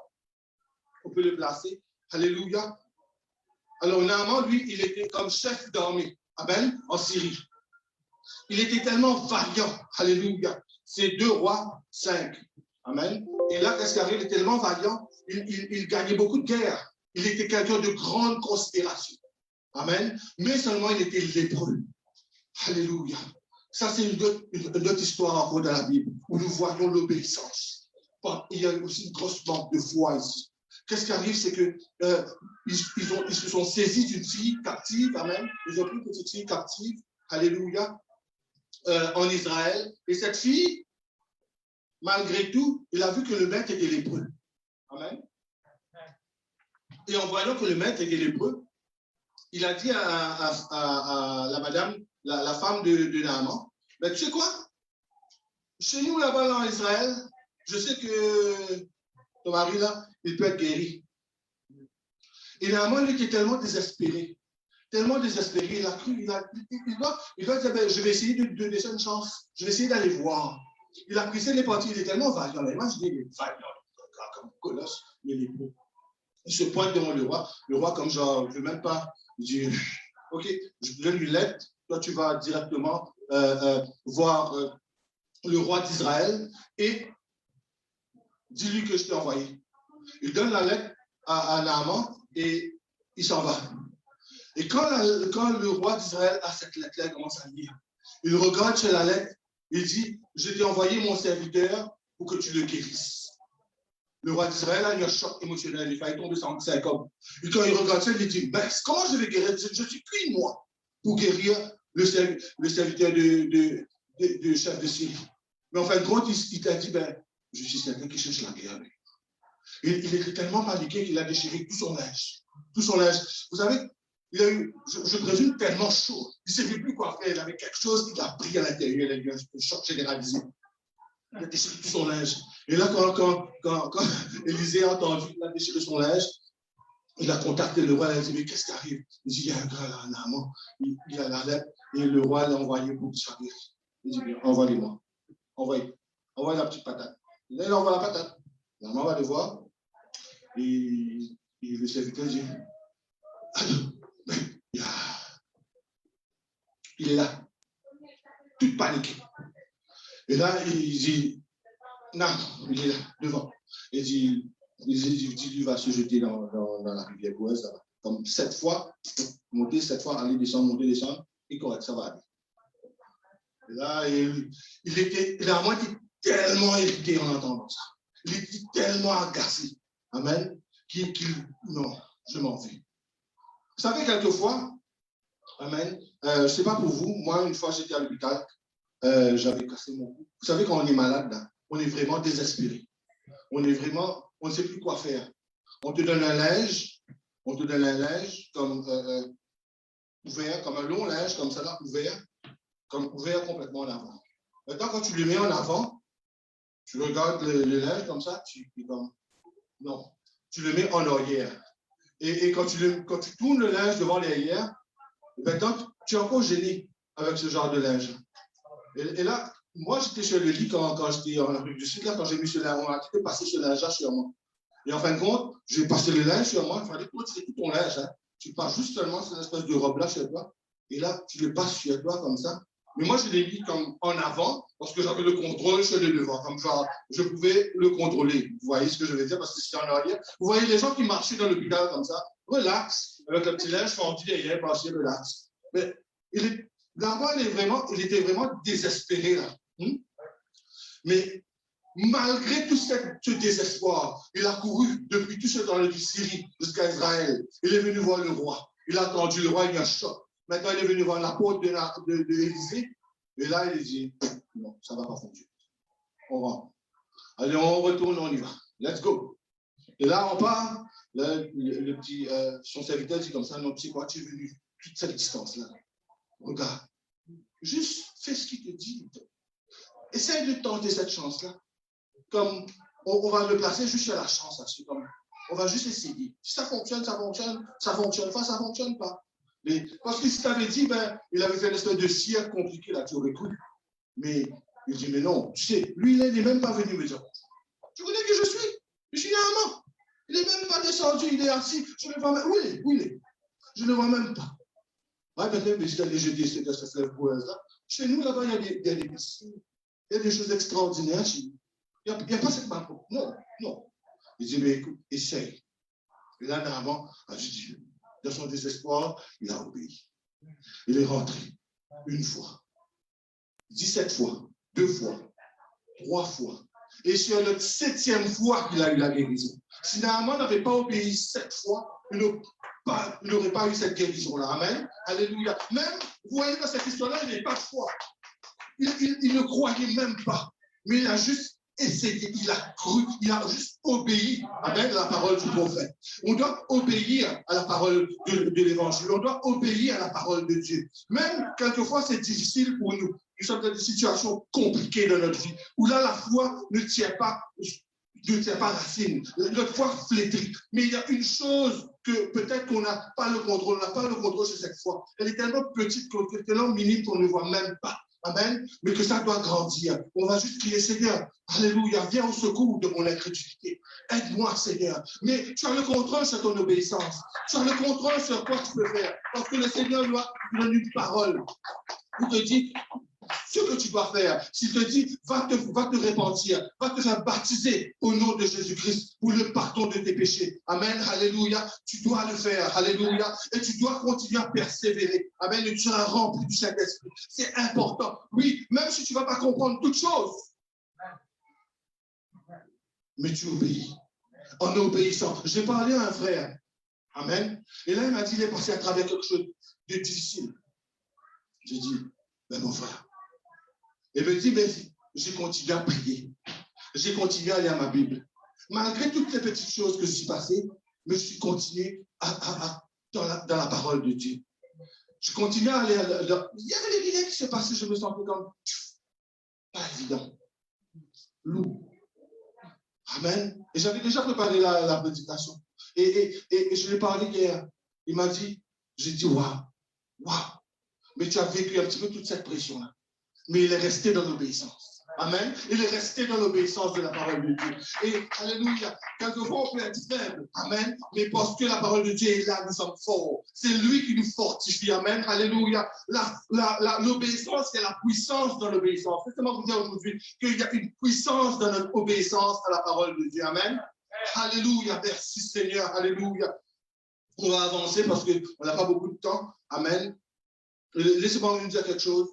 On peut les placer. Alléluia. Alors, Naaman, lui, il était comme chef d'armée. Amen. En Syrie. Il était tellement vaillant. Alléluia. C'est 2 Rois 5. Amen. Et là, qu'est-ce qui arrive? Il était tellement vaillant. Il gagnait beaucoup de guerres. Il était quelqu'un de grande considération. Amen. Mais seulement, il était lépreux. Alléluia. Ça, c'est une autre histoire encore dans la Bible, où nous voyons l'obéissance. Il y a aussi une grosse manque de foi ici. Qu'est-ce qui arrive, c'est que ils se sont saisis d'une fille captive, amen. Ils ont pris une petite fille captive, alléluia, en Israël. Et cette fille, malgré tout, il a vu que le maître était lépreux. Amen. Et en voyant que le maître était lépreux, il a dit à la madame, la femme de Naaman, mais tu sais quoi? Chez nous, là-bas, en Israël, je sais que ton mari, là, il peut être guéri. Et Naaman, lui, qui est tellement désespéré, il a cru, il doit dire, ben, je vais essayer de laisser une chance, je vais essayer d'aller voir. Il a pris ses parties, il est tellement vaillant. Imaginez, il est vaillant, comme colosse, mais il est beau. Il se pointe devant le roi comme genre, je ne veux même pas, il dit, ok, je te donne une lettre, toi tu vas directement voir le roi d'Israël et dis-lui que je t'ai envoyé. Il donne la lettre à Naaman et il s'en va. Et quand le roi d'Israël a cette lettre-là, il commence à lire. Il regarde sur la lettre, il dit, je t'ai envoyé mon serviteur pour que tu le guérisses. Le roi d'Israël a eu un choc émotionnel, il fallait tomber sans comme. Et quand il regarde ça, il dit, ben, comment je vais guérir? Je suis qui, moi, pour guérir le serviteur de chef de Syrie? Mais en fin de compte, il t'a dit, ben, je suis quelqu'un qui cherche la guerre. Il était tellement paniqué qu'il a déchiré tout son linge. Tout son linge. Vous savez, il a eu, je présume, tellement chaud. Il ne savait plus quoi faire. Il avait quelque chose qui l'a pris à l'intérieur. Il a eu un choc généralisé. Il a déchiré tout son linge. Et là, quand Élisée a entendu qu'il a déchiré son linge, il a contacté le roi. Il a dit, mais qu'est-ce qui arrive? Il dit, il y a un gars là, Naaman. Il a la lettre. Et le roi l'a envoyé pour qu'il soit guéri. Il dit, bien, envoyez-moi. Envoie la petite patate. Il envoie la patate. Naaman va le voir. Et le serviteur dit, il est là. Toute panique. Et là, il dit, non, il est là, devant. Il dit, il va se jeter dans la rivière Gouaz, comme 7 fois, monter 7 fois, aller descendre, monter, descendre, et correct, ça va aller. Et là, il a été tellement irrité en entendant ça. Il était tellement agacé. Amen. Non, je m'en vais. Vous savez, quelquefois, amen, je ne sais pas pour vous, moi, une fois, j'étais à l'hôpital, j'avais cassé mon cou. Vous savez, quand on est malade, là, on est vraiment désespéré. On ne sait plus quoi faire. On te donne un linge comme ouvert, comme un long linge, comme ça là, ouvert complètement en avant. Maintenant, quand tu le mets en avant, tu regardes le linge comme ça, tu es comme, non, tu le mets en arrière. Et quand tu tournes le linge devant l'arrière, maintenant, tu es encore gêné avec ce genre de linge. Et là, moi, j'étais sur le lit quand j'étais en Afrique du Sud, là, quand j'ai mis ce linge, on a tout passé ce linge-là sur moi. Et en fin de compte, j'ai passé le linge sur moi, il fallait que tu tout ton linge. Hein. Tu passes juste seulement cette espèce de robe-là sur toi, et là, tu le passes sur toi comme ça. Mais moi, je l'ai mis comme en avant, parce que j'avais le contrôle sur le devant, comme genre, je pouvais le contrôler. Vous voyez ce que je veux dire, parce que c'était en arrière. Vous voyez les gens qui marchaient dans l'hôpital comme ça, relax, avec le petit linge fendu derrière, marcher relax. Mais là-bas, il était vraiment désespéré, là. Mais malgré tout ce désespoir, il a couru depuis tout ce temps de Syrie jusqu'à Israël. Il est venu voir le roi. Il a attendu le roi, il y a un choc. Maintenant, il est venu voir l'apôtre de Élysée. Et là, il dit, non, ça ne va pas fonctionner. On va. Allez, on retourne, on y va. let's go. Et là, on part. Là, le petit, son serviteur dit comme ça, non, tu sais quoi, tu es venu toute cette distance-là. Regarde. Juste fais ce qu'il te dit. Essaye de tenter cette chance-là. Comme on va le placer juste sur la chance. Comme, on va juste essayer. Si ça fonctionne, ça fonctionne. Ça fonctionne pas, ça fonctionne pas. Mais, parce que si tu avais dit, ben, il avait fait une espèce de cirque compliqué, là, tu aurais cru. Mais il dit, mais non, tu sais, lui, il n'est même pas venu me dire. Tu connais qui je suis? Je suis un amant. Il n'est même pas descendu, il est assis. Je ne le vois même. Où il est? Je ne le vois même pas. Ouais, peut-être, mais si tu as jeté cette fleuve-là, chez nous, là-bas, il y a des piscines. Il y a des choses extraordinaires chez nous. Il n'y a pas cette map. Non, non. Il dit, mais écoute, essaye. Et là, Naaman a dit, dans son désespoir, il a obéi. Il est rentré une fois, 17 fois, 2 fois, 3 fois. Et sur la 7e fois qu'il a eu la guérison. Si Naaman n'avait pas obéi 7 fois, il n'aurait pas eu cette guérison-là. Amen. Alléluia. Même, vous voyez, dans cette histoire-là, il n'est pas de foi. Il ne croyait même pas. Mais il a juste essayé, il a cru, il a juste obéi avec la parole du prophète. On doit obéir à la parole de l'évangile. On doit obéir à la parole de Dieu. Même quelquefois, c'est difficile pour nous. Nous sommes dans des situations compliquées dans notre vie, où là, la foi ne tient pas racine. Notre foi flétrit. Mais il y a une chose que peut-être qu'on n'a pas le contrôle. On n'a pas le contrôle sur cette foi. Elle est tellement petite, tellement minime qu'on ne voit même pas. Amen. Mais que ça doit grandir. On va juste crier, Seigneur, alléluia, viens au secours de mon incrédulité. Aide-moi, Seigneur. Mais tu as le contrôle sur ton obéissance. Tu as le contrôle sur quoi tu peux faire. Parce que le Seigneur doit te donner une parole. Il te dit ce que tu dois faire. S'il te dit, va te repentir, va te faire baptiser au nom de Jésus-Christ pour le pardon de tes péchés. Amen. Alléluia. Tu dois le faire. Alléluia. Et tu dois continuer à persévérer. Amen. Et tu seras rempli du Saint-Esprit. C'est important. Oui, même si tu ne vas pas comprendre toutes choses. Mais tu obéis. En obéissant. J'ai parlé à un frère. Amen. Et là, il m'a dit, il est passé à travers quelque chose de difficile. J'ai dit, ben mon frère. Il me dit, mais j'ai continué à prier. J'ai continué à lire ma Bible. Malgré toutes les petites choses que je suis passé, mais je suis continué dans la parole de Dieu. Je continue à aller. Il y avait des milliers qui se passaient, je me sentais comme pas évident. Lourd. Amen. Et j'avais déjà préparé la prédication. Et je lui ai parlé hier. Il m'a dit, j'ai dit, waouh. Mais tu as vécu un petit peu toute cette pression-là. Mais il est resté dans l'obéissance. Amen. Il est resté dans l'obéissance de la parole de Dieu. Et alléluia, quelquefois on peut être faible. Amen. Mais parce que la parole de Dieu est là, nous sommes forts. C'est lui qui nous fortifie. Amen. Alléluia. L'obéissance, c'est la puissance dans l'obéissance. C'est seulement vous dire aujourd'hui qu'il y a une puissance dans notre obéissance à la parole de Dieu. Amen. Alléluia. Merci Seigneur. Alléluia. On va avancer parce qu'on n'a pas beaucoup de temps. Amen. Laissez-moi vous dire quelque chose.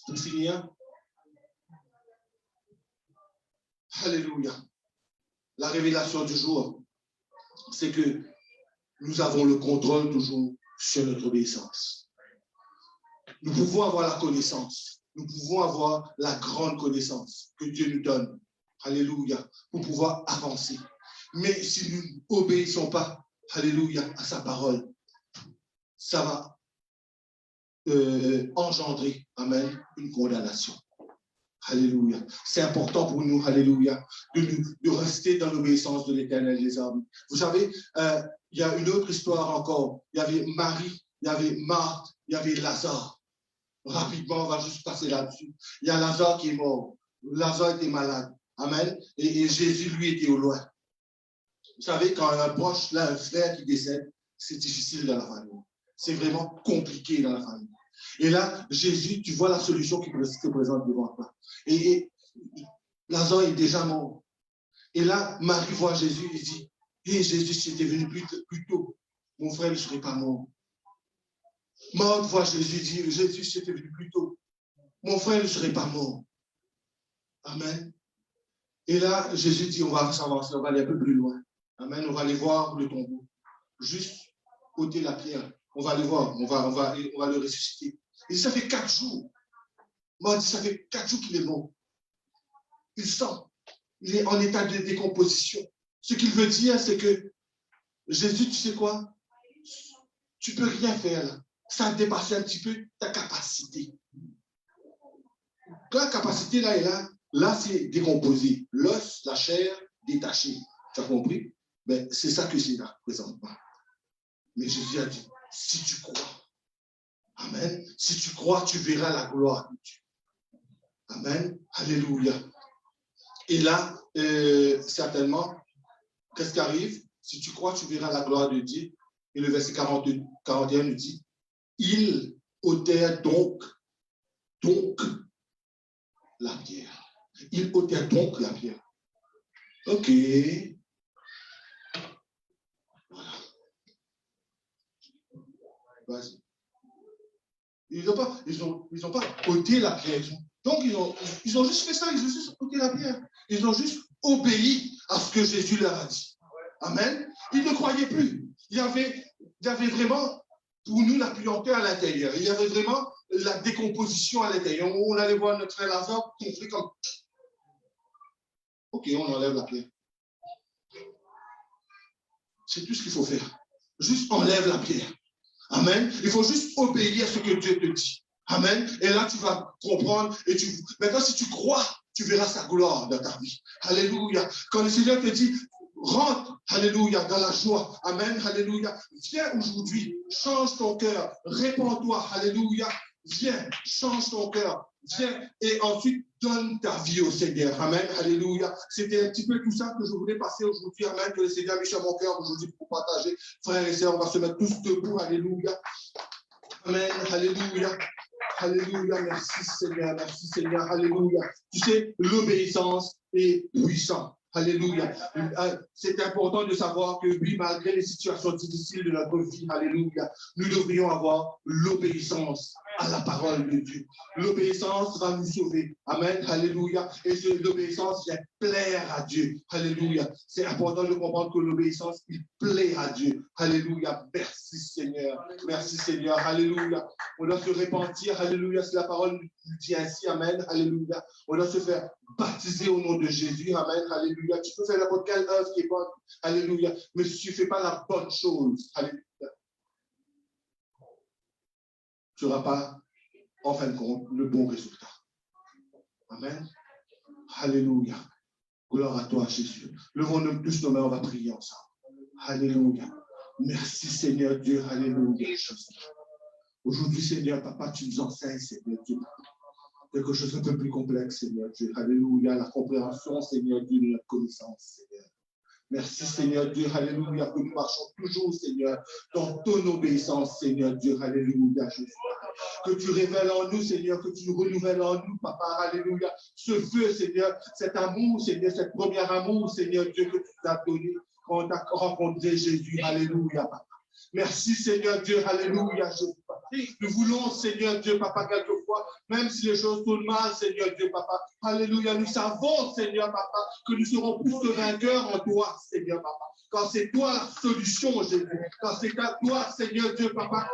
Pour finir, alléluia, la révélation du jour, c'est que nous avons le contrôle toujours sur notre obéissance. Nous pouvons avoir la connaissance, nous pouvons avoir la grande connaissance que Dieu nous donne, alléluia, pour pouvoir avancer. Mais si nous n'obéissons pas, alléluia, à sa parole, ça va engendrer, amen, une condamnation. Alléluia. C'est important pour nous, alléluia, de rester dans l'obéissance de l'Éternel des armées. Vous savez, il y a une autre histoire encore. Il y avait Marie, il y avait Marthe, il y avait Lazare. Rapidement, on va juste passer là-dessus. Il y a Lazare qui est mort. Lazare était malade. Amen. Et Jésus, lui, était au loin. Vous savez, quand un proche, là, un frère qui décède, c'est difficile dans la famille. C'est vraiment compliqué dans la famille. Et là, Jésus, tu vois la solution qui se présente devant toi. Et Lazare est déjà mort. Et là, Marie voit Jésus et dit, hé Jésus, si tu étais venu plus tôt, mon frère ne serait pas mort. Marthe voit Jésus et dit, Jésus, si tu étais venu plus tôt, mon frère ne serait pas mort. Amen. Et là, Jésus dit, on va s'avancer, on va aller un peu plus loin. Amen. On va aller voir le tombeau. Juste ôter la pierre. On va aller voir, on va le ressusciter. Et ça fait 4 jours. Moi, ça fait 4 jours qu'il est mort. Il sent. il est en état de décomposition. Ce qu'il veut dire, c'est que Jésus, tu sais quoi? Tu peux rien faire là. Ça a dépassé un petit peu ta capacité. Quand la capacité là est là, là c'est décomposé. L'os, la chair, détaché. Tu as compris? Ben, c'est ça que c'est là, présentement. Mais Jésus a dit, si tu crois, amen, si tu crois, tu verras la gloire de Dieu. Amen, alléluia. Et là, certainement, qu'est-ce qui arrive? Si tu crois, tu verras la gloire de Dieu. Et le verset 41 nous dit, ils ôtèrent donc la pierre. Ils ôtèrent donc la pierre. Ok. Voilà. Vas-y. Ils n'ont pas ôté la pierre. Donc, ils ont juste fait ça. Ils ont juste ôté la pierre. Ils ont juste obéi à ce que Jésus leur a dit. Amen. Ils ne croyaient plus. Il y avait vraiment, pour nous, la puanteur à l'intérieur. Il y avait vraiment la décomposition à l'intérieur. On allait voir notre frère Lazare, on fait comme... Ok, on enlève la pierre. C'est tout ce qu'il faut faire. Juste enlève la pierre. Amen. Il faut juste obéir à ce que Dieu te dit. Amen. Et là, tu vas comprendre. Maintenant, si tu crois, tu verras sa gloire dans ta vie. Alléluia. Quand le Seigneur te dit, rentre, alléluia, dans la joie. Amen, alléluia. Viens aujourd'hui, change ton cœur, répands-toi, alléluia. Viens, change ton cœur, viens et ensuite donne ta vie au Seigneur. Amen, alléluia. C'était un petit peu tout ça que je voulais passer aujourd'hui. Amen, que le Seigneur a mis sur mon cœur aujourd'hui pour partager. Frères et sœurs, on va se mettre tous debout, alléluia. Amen, alléluia. Alléluia, merci Seigneur, alléluia. Tu sais, l'obéissance est puissante. Alléluia. C'est important de savoir que oui, malgré les situations difficiles de notre vie, alléluia, nous devrions avoir l'obéissance à la parole de Dieu. L'obéissance va nous sauver. Amen. Alléluia. Et l'obéissance vient plaire à Dieu. Alléluia. C'est important de comprendre que l'obéissance, il plaît à Dieu. Alléluia. Merci Seigneur. Merci Seigneur. Alléluia. On doit se repentir. Alléluia. Si la parole nous dit ainsi. Amen. Alléluia. On doit se faire baptiser au nom de Jésus. Amen. Alléluia. Tu peux faire n'importe quelle œuvre qui est bonne. Alléluia. Mais si tu ne fais pas la bonne chose, alléluia, tu n'auras pas, en fin de compte, le bon résultat. Amen. Alléluia. Gloire à toi, Jésus. Levons-nous tous nos mains, on va prier ensemble. Alléluia. Merci, Seigneur Dieu. Alléluia. Aujourd'hui, Seigneur, Papa, tu nous enseignes, Seigneur Dieu. Quelque chose un peu plus complexe, Seigneur Dieu. Alléluia. La compréhension, Seigneur Dieu, de la connaissance, Seigneur. Merci, Seigneur Dieu. Alléluia. Que nous marchons toujours, Seigneur, dans ton obéissance, Seigneur Dieu. Alléluia, Jésus. Que tu révèles en nous, Seigneur, que tu renouvelles en nous, Papa. Alléluia. Ce feu, Seigneur, cet amour, Seigneur, cette première amour, Seigneur Dieu, que tu nous as donné quand on a rencontré Jésus. Alléluia, Papa. Merci, Seigneur Dieu. Alléluia, Jésus. Nous voulons, Seigneur Dieu, Papa, quelquefois, même si les choses tournent mal, Seigneur Dieu, Papa, alléluia, nous savons, Seigneur, Papa, que nous serons plus que vainqueurs en toi, Seigneur, Papa. Quand c'est toi la solution, Jésus. Quand c'est à toi, Seigneur Dieu, Papa,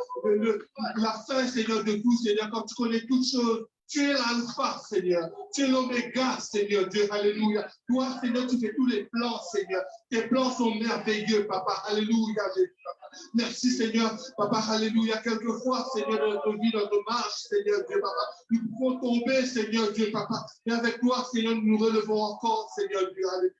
la fin, Seigneur, de tout, Seigneur, quand tu connais toutes choses. Tu es l'alpha, Seigneur. Tu es l'oméga, Seigneur Dieu. Alléluia. Toi, Seigneur, tu fais tous les plans, Seigneur. Tes plans sont merveilleux, Papa. Alléluia, Jésus. Merci, Seigneur. Papa, alléluia. Quelquefois, Seigneur, dans notre vie, dans notre marche, Seigneur Dieu, Papa, nous pouvons tomber, Seigneur Dieu, Papa. Et avec toi, Seigneur, nous nous relevons encore, Seigneur Dieu. Alléluia.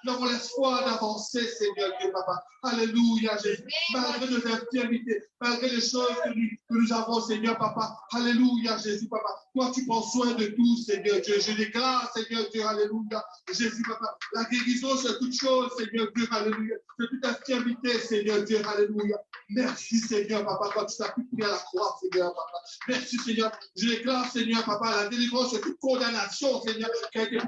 Nous avons l'espoir d'avancer, Seigneur Dieu, Papa. Alléluia, Jésus. Malgré nos infirmités, malgré les choses que nous avons, Seigneur, Papa. Alléluia, Jésus, Papa. Toi, tu prends soin de tout, Seigneur Dieu. Je déclare, Seigneur Dieu, alléluia. Jésus, Papa. La guérison, c'est toute chose, Seigneur Dieu, alléluia. C'est toute infirmité, Seigneur Dieu, alléluia. Merci, Seigneur, Papa, quand tu t'as pu prier à la croix, Seigneur, Papa. Merci, Seigneur. Je déclare, Seigneur, Papa, la délivrance de toute condamnation, Seigneur, qui a été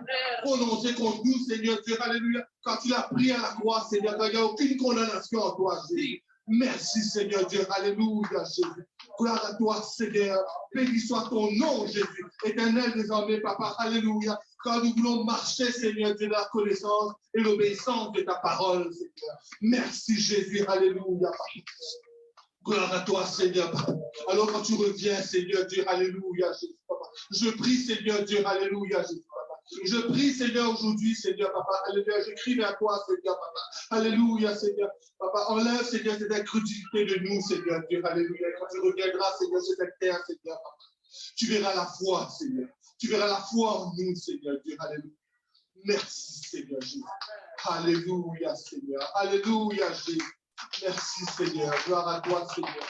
prononcée contre nous, Seigneur Dieu, alléluia. Quand tu l'as pris à la croix, Seigneur, il n'y a aucune condamnation en toi, Jésus. Merci, Seigneur Dieu, alléluia, Jésus. Gloire à toi, Seigneur. Béni soit ton nom, Jésus. Éternel désormais, Papa, alléluia. Quand nous voulons marcher, Seigneur Dieu, dans la connaissance et l'obéissance de ta parole, Seigneur. Merci, Jésus, alléluia, Papa. Gloire à toi, Seigneur, Papa. Alors quand tu reviens, Seigneur Dieu, alléluia, Jésus, Papa. Je prie, Seigneur Dieu, alléluia, Jésus, Papa. Je prie, Seigneur, aujourd'hui, Seigneur, Papa. Alléluia. Je crie vers toi, Seigneur, Papa. Alléluia, Seigneur. Papa, enlève, Seigneur, cette incrédulité de nous, Seigneur Dieu. Alléluia. Quand tu reviendras, Seigneur, sur cette terre, Seigneur, Papa. Tu verras la foi, Seigneur. Tu verras la foi en nous, Seigneur Dieu. Alléluia. Merci, Seigneur Jésus. Alléluia, Seigneur. Alléluia, Jésus. Merci, Seigneur. Gloire à toi, Seigneur.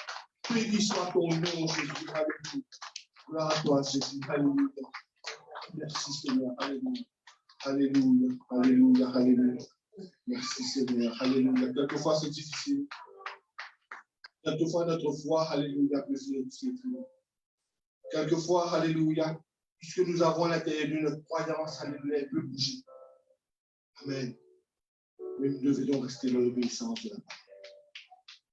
Béni soit ton nom, Jésus. Alléluia. Gloire à toi, Jésus. Alléluia. Merci, Seigneur. Alléluia. Alléluia. Alléluia. Alléluia. Merci, Seigneur. Alléluia. Quelquefois, c'est difficile. Quelquefois, notre foi, alléluia, peut se détruire. Quelquefois, alléluia, puisque nous avons à l'intérieur de notre croyance, alléluia, elle peut bouger. Amen. Mais nous devons rester dans l'obéissance de la parole.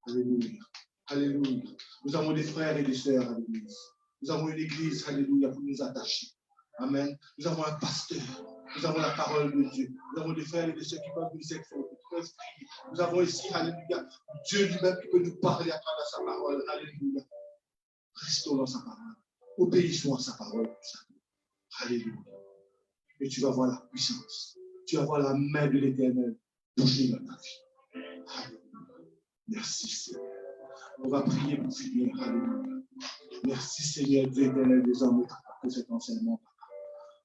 Alléluia. Alléluia. Nous avons des frères et des sœurs à l'église. Nous avons une église, alléluia, pour nous attacher. Amen. Nous avons un pasteur. Nous avons la parole de Dieu. Nous avons des frères et des sœurs qui peuvent nous exhorter, qui peuvent prier. Nous avons ici, alléluia, Dieu lui-même qui peut nous parler à travers sa parole. Alléluia. Restons dans sa parole. Obéissons à sa parole. Alléluia. Et tu vas voir la puissance. Tu vas voir la main de l'Éternel bouger dans ta vie. Alléluia. Merci, Seigneur. On va prier pour finir. Alléluia. Merci, Seigneur Dieu éternel des hommes, pour cet enseignement,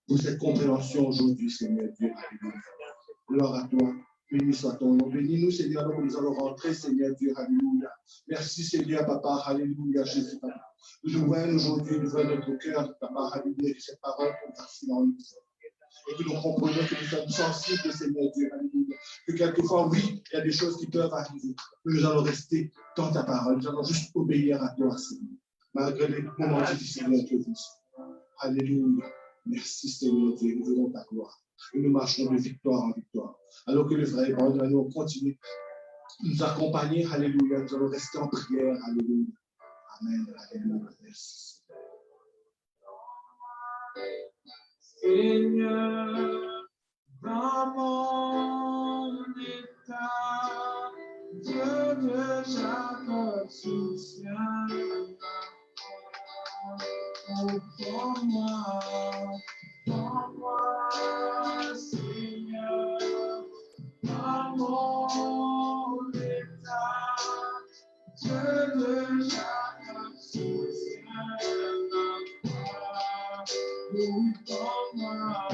pour cette compréhension aujourd'hui, Seigneur Dieu. Alléluia. Gloire à toi. Béni soit ton nom. Bénis-nous, Seigneur, donc nous allons rentrer, Seigneur Dieu. Alléluia. Merci, Seigneur, Papa. Alléluia, Jésus, Papa. Nous ouvrons aujourd'hui, nous ouvrons notre cœur, Papa. Alléluia, que cette parole qu'on fasse dans nous. Et que nous comprenons que nous sommes sensibles, Seigneur Dieu. Alléluia. Que quelquefois, oui, il y a des choses qui peuvent arriver. Mais nous allons rester dans ta parole. Nous allons juste obéir à toi, Seigneur. Malgré les moments difficiles que nous vivons. Alléluia. Merci, Seigneur Dieu. Nous voulons ta gloire. Et nous marchons de victoire en victoire. Alors que le frère Paul va nous continuer nous accompagner. Alléluia. Nous allons rester en prière. Alléluia. Amen. Alléluia. Merci. Seigneur, dans mon état, Dieu de chaque soutien, pour moi, Seigneur, dans mon état, Dieu de chaque soutien, oui, pour moi,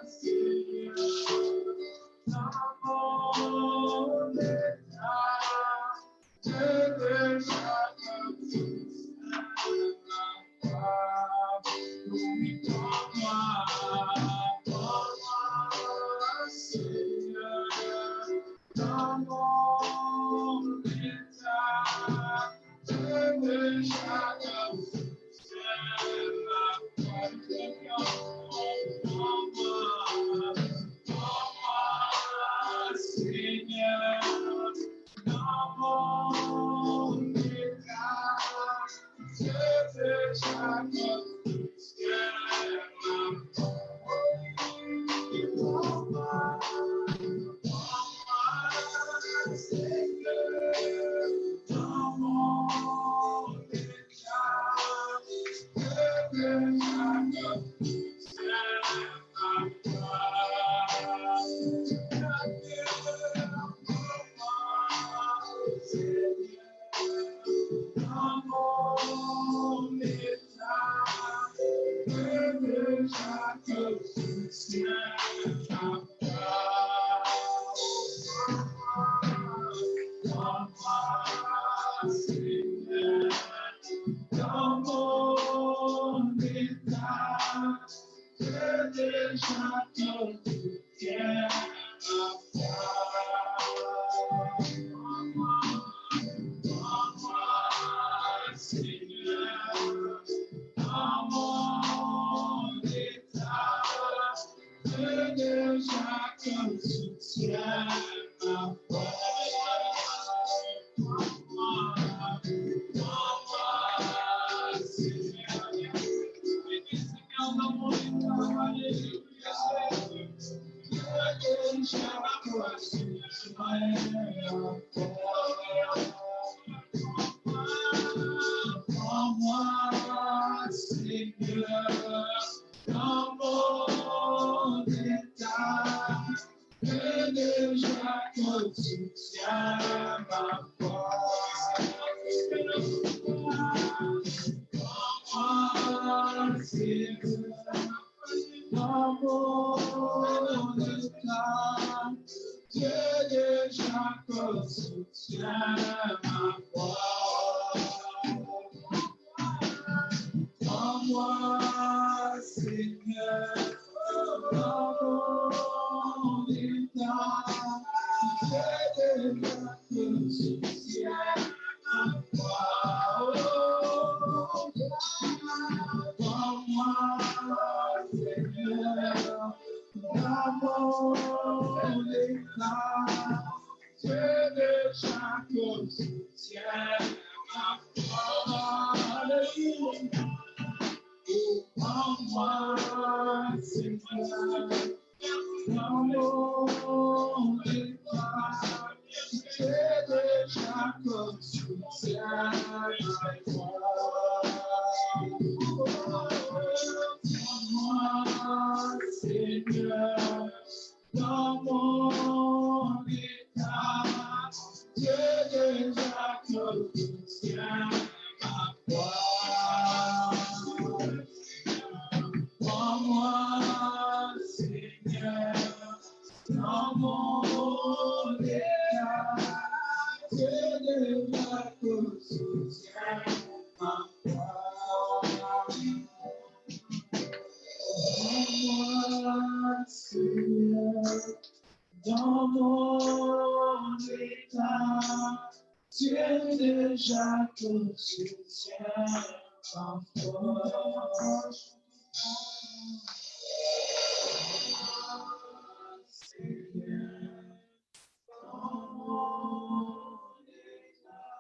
Seigneur, dans mon état, Dieu de chaque soutien, oui, pour moi, Seigneur, dans mon état, Dieu de chaque soutien. Seigneur, dans mon état, Dieu de chaque soutien. Pour moi, Seigneur, dans mon état, Dieu de chaque dans mon état, déjà te tiens Seigneur, dans mon état, déjà te soutiens soutiens ma foi. Moi, Seigneur, dans mon état, Dieu déjà que soutiens ma foi. Prends-moi, Seigneur, dans mon état, Dieu déjà que soutiens ma foi. Prends-moi, Seigneur, dans mon état, tu es déjà que soutiens ma foi.